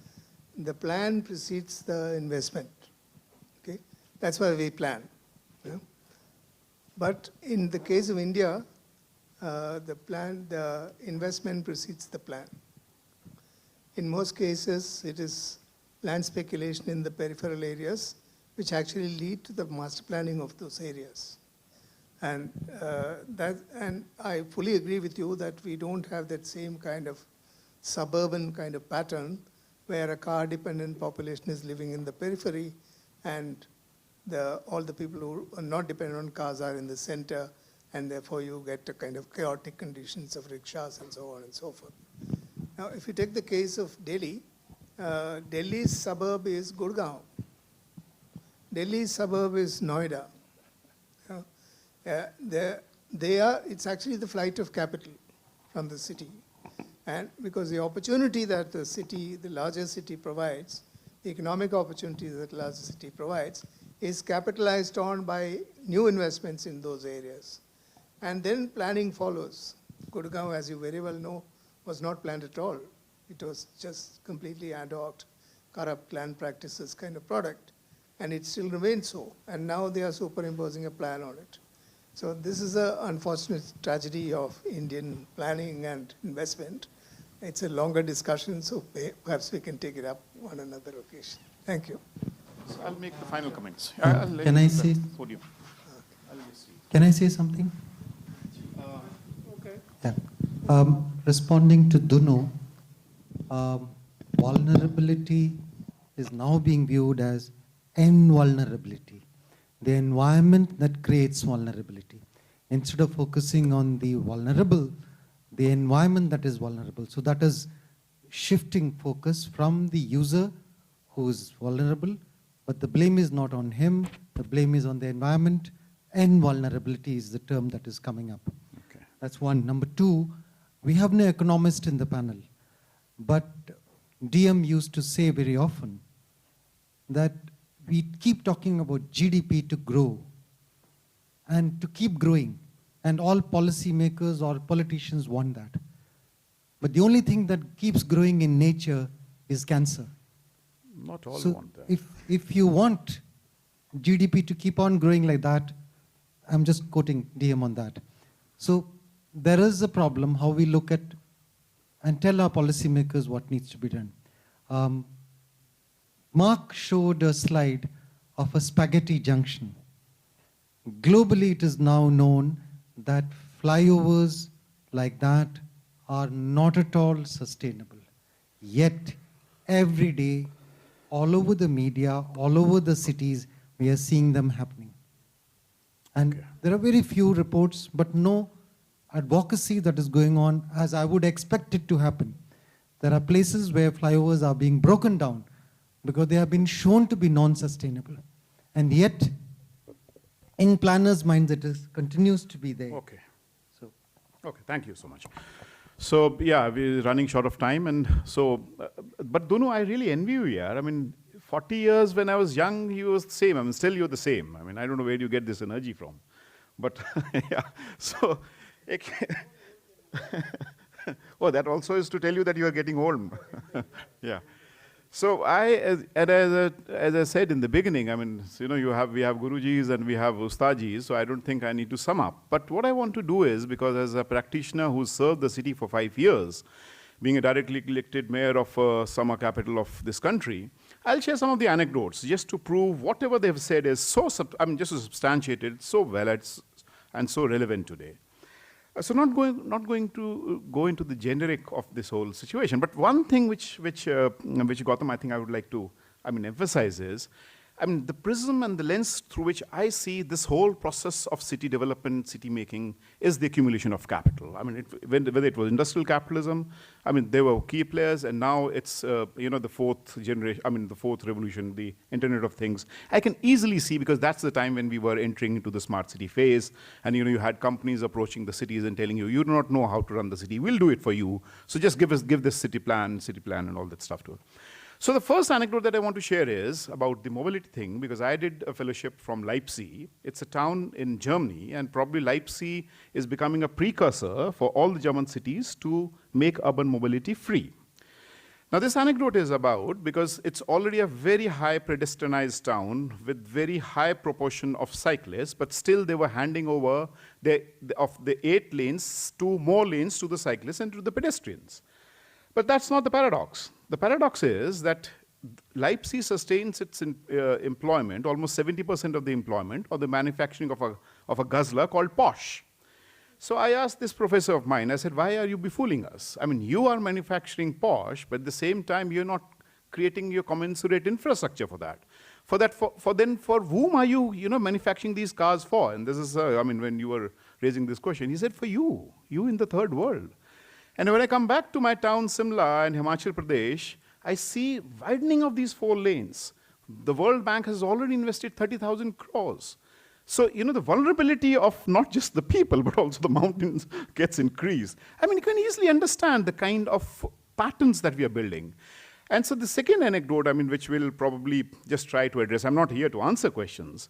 the plan precedes the investment. Okay, that's why we plan. Yeah? But in the case of India, the investment precedes the plan. In most cases, it is land speculation in the peripheral areas, which actually lead to the master planning of those areas. And I fully agree with you that we don't have that same kind of suburban kind of pattern where a car-dependent population is living in the periphery and all the people who are not dependent on cars are in the center, and therefore you get a kind of chaotic conditions of rickshaws and so on and so forth. Now, if you take the case of Delhi, Delhi's suburb is Gurgaon. Delhi's suburb is Noida. It's actually the flight of capital from the city. And because the opportunity that the larger city provides, the economic opportunity that the larger city provides, is capitalized on by new investments in those areas. And then planning follows. Gurgaon, as you very well know, was not planned at all. It was just completely ad hoc, corrupt land practices kind of product. And it still remains so. And now they are superimposing a plan on it. So this is an unfortunate tragedy of Indian planning and investment. It's a longer discussion, so perhaps we can take it up on another occasion. Thank you. So I'll make the final comments. Can I say? Podium. Can I say something? Okay. Yeah. Responding to Dunu, vulnerability is now being viewed as invulnerability, the environment that creates vulnerability. Instead of focusing on the vulnerable, the environment that is vulnerable. So that is shifting focus from the user who is vulnerable, but the blame is not on him, the blame is on the environment, and vulnerability is the term that is coming up. Okay. That's one. Number two, we have no economist in the panel, but DM used to say very often that we keep talking about GDP to grow and to keep growing, and all policymakers or politicians want that. But the only thing that keeps growing in nature is cancer. Not all So want that. if you want GDP to keep on growing like that, I'm just quoting DM on that. So there is a problem how we look at and tell our policymakers what needs to be done. Mark showed a slide of a spaghetti junction. Globally, it is now known that flyovers like that are not at all sustainable. Yet, every day, all over the media, all over the cities, we are seeing them happening. And there are very few reports, but no advocacy that is going on as I would expect it to happen. There are places where flyovers are being broken down because they have been shown to be non-sustainable. And yet, in planners' minds, it continues to be there. Okay. Okay, thank you so much. So, yeah, we're running short of time. And so, but Dunu, I really envy you here. I mean, 40 years when I was young, you was the same. I mean, still you're the same. I mean, I don't know where you get this energy from. But, yeah, so, oh, that also is to tell you that you are getting old. Yeah. So as I said in the beginning, I mean, you know, we have Gurujis and we have Ustajis, so I don't think I need to sum up. But what I want to do is, because as a practitioner who served the city for 5 years, being a directly elected mayor of summer capital of this country, I'll share some of the anecdotes just to prove whatever they've said is so, just to substantiate it so well and so relevant today. So not going to go into the generic of this whole situation, but one thing which Gautam, I think I would like to, emphasize is, I mean, the prism and the lens through which I see this whole process of city development, city making, is the accumulation of capital. I mean, whether it was industrial capitalism, I mean, there were key players, and now it's, the fourth generation, I mean, the fourth revolution, the Internet of Things. I can easily see, because that's the time when we were entering into the smart city phase, and you had companies approaching the cities and telling you, you do not know how to run the city, we'll do it for you, so just give this city plan, and all that stuff to it. So the first anecdote that I want to share is about the mobility thing, because I did a fellowship from Leipzig. It's a town in Germany, and probably Leipzig is becoming a precursor for all the German cities to make urban mobility free. Now this anecdote is about, because it's already a very high pedestrianized town with very high proportion of cyclists, but still they were handing over of the 8 lanes to more lanes to the cyclists and to the pedestrians. But that's not the paradox. The paradox is that Leipzig sustains its employment, almost 70% of the employment, of the manufacturing of a guzzler called Porsche. So I asked this professor of mine, I said, why are you befooling us? I mean, you are manufacturing Porsche, but at the same time, you're not creating your commensurate infrastructure for that. For whom are you, manufacturing these cars for? And this is, when you were raising this question, he said, for you in the third world. And when I come back to my town, Simla in Himachal Pradesh, I see widening of these 4 lanes. The World Bank has already invested 30,000 crores. So, the vulnerability of not just the people, but also the mountains gets increased. I mean, you can easily understand the kind of patterns that we are building. And so the second anecdote, which we'll probably just try to address, I'm not here to answer questions,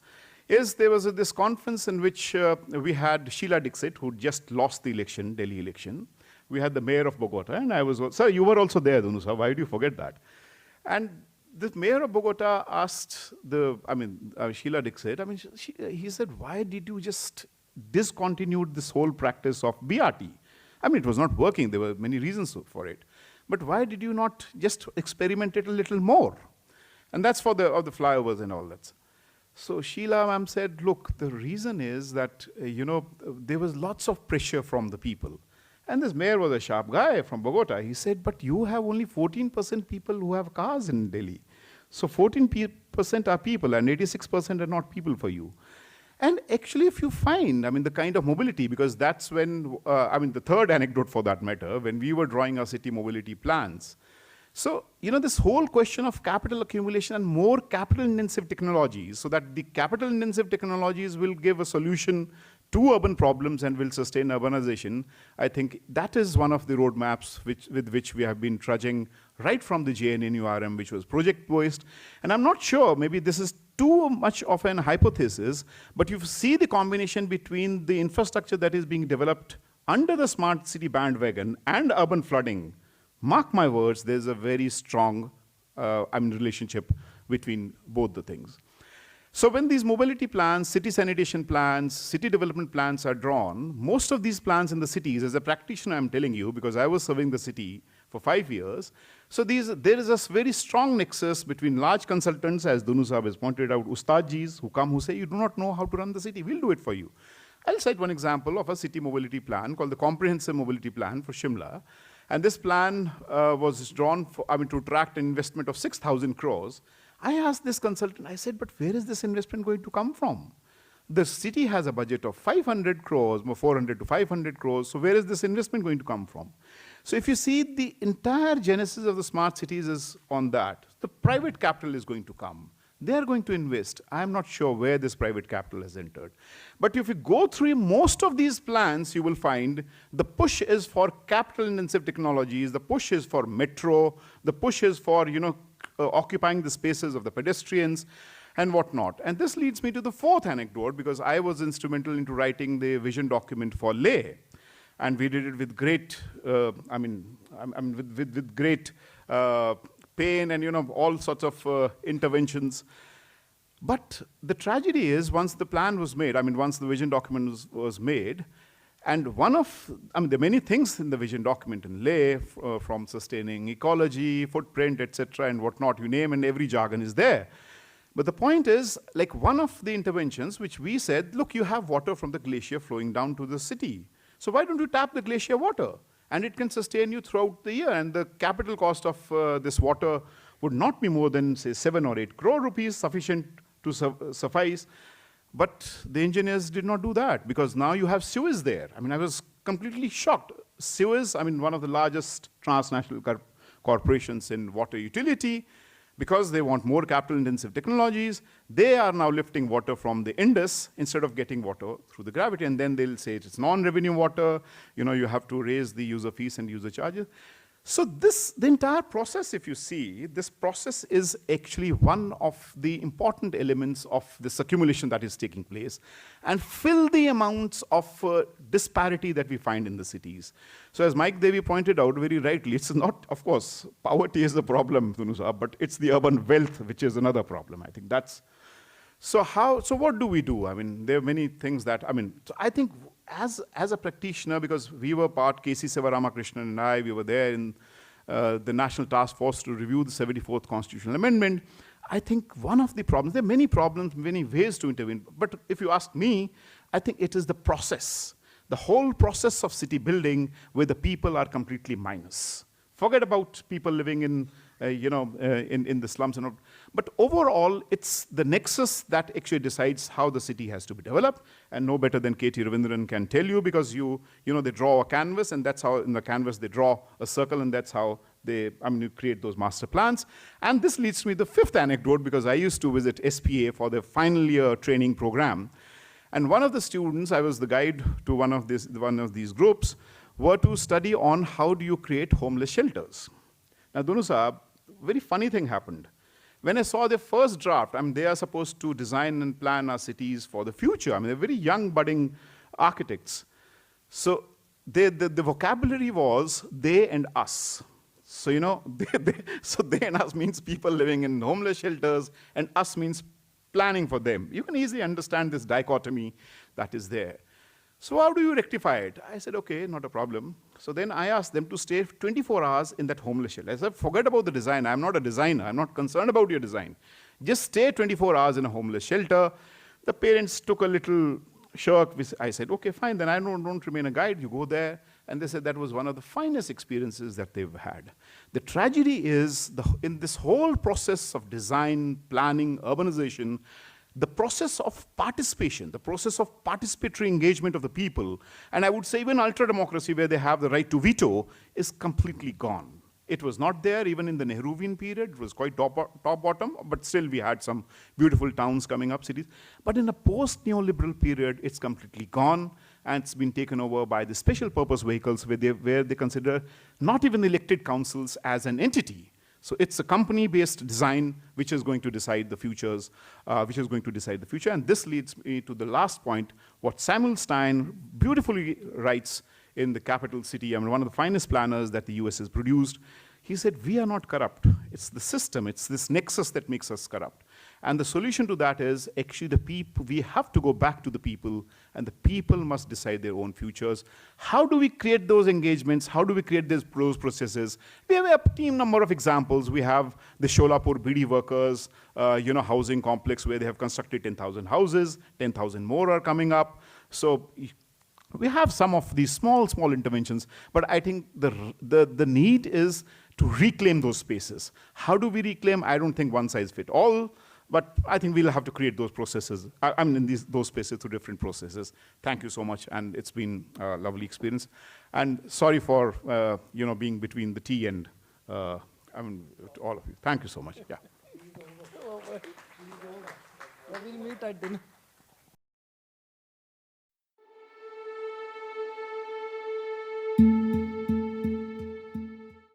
is there was this conference in which we had Sheila Dixit, who just lost the election, Delhi election. We had the mayor of Bogota, and I was, sir, you were also there, Dunu sir, why do you forget that? And the mayor of Bogota asked Sheila Dixit, he said, why did you just discontinue this whole practice of BRT? It was not working, there were many reasons for it. But why did you not just experiment it a little more? And that's for the flyovers and all that. So Sheila ma'am said, look, the reason is that, there was lots of pressure from the people. And this mayor was a sharp guy from Bogota. He said, but you have only 14% people who have cars in Delhi. So 14% are people and 86% are not people for you. And actually, if you find, the kind of mobility, because that's when, the third anecdote for that matter, when we were drawing our city mobility plans. So, this whole question of capital accumulation and more capital-intensive technologies, so that the capital-intensive technologies will give a solution to urban problems and will sustain urbanization, I think that is one of the roadmaps with which we have been trudging right from the JNNURM, which was project-based. And I'm not sure, maybe this is too much of an hypothesis, but you see the combination between the infrastructure that is being developed under the smart city bandwagon and urban flooding. Mark my words, there's a very strong relationship between both the things. So when these mobility plans, city sanitation plans, city development plans are drawn, most of these plans in the cities, as a practitioner I'm telling you, because I was serving the city for 5 years, so there is a very strong nexus between large consultants, as Dunu Sahab has pointed out, Ustadjis, who say, you do not know how to run the city, we'll do it for you. I'll cite one example of a city mobility plan called the Comprehensive Mobility Plan for Shimla. And this plan was drawn to attract an investment of 6,000 crores. I asked this consultant, I said, but where is this investment going to come from? The city has a budget of 500 crores, 400 to 500 crores, so where is this investment going to come from? So if you see, the entire genesis of the smart cities is on that. The private capital is going to come. They are going to invest. I'm not sure where this private capital has entered. But if you go through most of these plans, you will find the push is for capital-intensive technologies, the push is for metro, the push is for, occupying the spaces of the pedestrians and whatnot. And this leads me to the fourth anecdote, because I was instrumental into writing the vision document for Leh. And we did it with great, with great pain and, all sorts of interventions. But the tragedy is, once the plan was made, once the vision document was made, and one of, there are many things in the vision document in Leh, from sustaining ecology, footprint, etc., and whatnot, you name, and every jargon is there. But the point is, like one of the interventions which we said, look, you have water from the glacier flowing down to the city. So why don't you tap the glacier water? And it can sustain you throughout the year, and the capital cost of this water would not be more than, say, 7 or 8 crore rupees, sufficient to suffice. But the engineers did not do that, because now you have Suez there. I mean, I was completely shocked. Suez, I mean, one of the largest transnational corporations in water utility, because they want more capital-intensive technologies, they are now lifting water from the Indus instead of getting water through the gravity. And then they'll say it's non-revenue water, you have to raise the user fees and user charges. So the entire process, if you see, this process is actually one of the important elements of this accumulation that is taking place, and fill the amounts of disparity that we find in the cities. So as Mike Devi pointed out very rightly, it's not, of course, poverty is the problem, but it's the urban wealth which is another problem. I think that's, so what do we do? I mean, there are many things that, so I think as a practitioner, because we were part, K.C. Sivaramakrishnan and I, we were there in the National Task Force to review the 74th Constitutional Amendment. I think one of the problems, there are many problems, many ways to intervene, but if you ask me, I think it is the process. The whole process of city building where the people are completely minus. Forget about people living in the slums and all. But overall, it's the nexus that actually decides how the city has to be developed, and no better than K.T. Ravindran can tell you, because they draw a canvas, and that's how in the canvas they draw a circle, and that's how they you create those master plans. And this leads me to the fifth anecdote, because I used to visit SPA for the final year training program. And one of the students, I was the guide to one of these groups, were to study on how do you create homeless shelters. Now, Dunu Saab, very funny thing happened. When I saw the first draft, they are supposed to design and plan our cities for the future. They're very young, budding architects. So the vocabulary was they and us. So, so they and us means people living in homeless shelters, and us means planning for them. You can easily understand this dichotomy that is there. So how do you rectify it? I said, okay, not a problem. So then I asked them to stay 24 hours in that homeless shelter. I said, forget about the design. I'm not a designer. I'm not concerned about your design. Just stay 24 hours in a homeless shelter. The parents took a little shirk. I said, okay, fine. Then I don't remain a guide. You go there. And they said that was one of the finest experiences that they've had. The tragedy is, in this whole process of design, planning, urbanization, the process of participation, the process of participatory engagement of the people, and I would say even ultra-democracy, where they have the right to veto, is completely gone. It was not there even in the Nehruvian period. It was quite top-bottom, but still we had some beautiful towns coming up, cities. But in a post-neoliberal period, it's completely gone, and it's been taken over by the special purpose vehicles where they consider not even elected councils as an entity. So it's a company-based design which is going to decide the futures, And this leads me to the last point, what Samuel Stein beautifully writes in The Capital City, one of the finest planners that the US has produced. He said, we are not corrupt. It's the system, it's this nexus that makes us corrupt. And the solution to that is actually the people. We have to go back to the people, and the people must decide their own futures. How do we create those engagements? How do we create those processes? We have a team number of examples. We have the Sholapur BD workers, housing complex where they have constructed 10,000 houses, 10,000 more are coming up. So we have some of these small interventions, but I think the need is to reclaim those spaces. How do we reclaim? I don't think one size fits all, but I think we'll have to create those processes. Those spaces through different processes. Thank you so much, and it's been a lovely experience. And sorry for being between the tea and to all of you. Thank you so much. Yeah. We'll meet at dinner.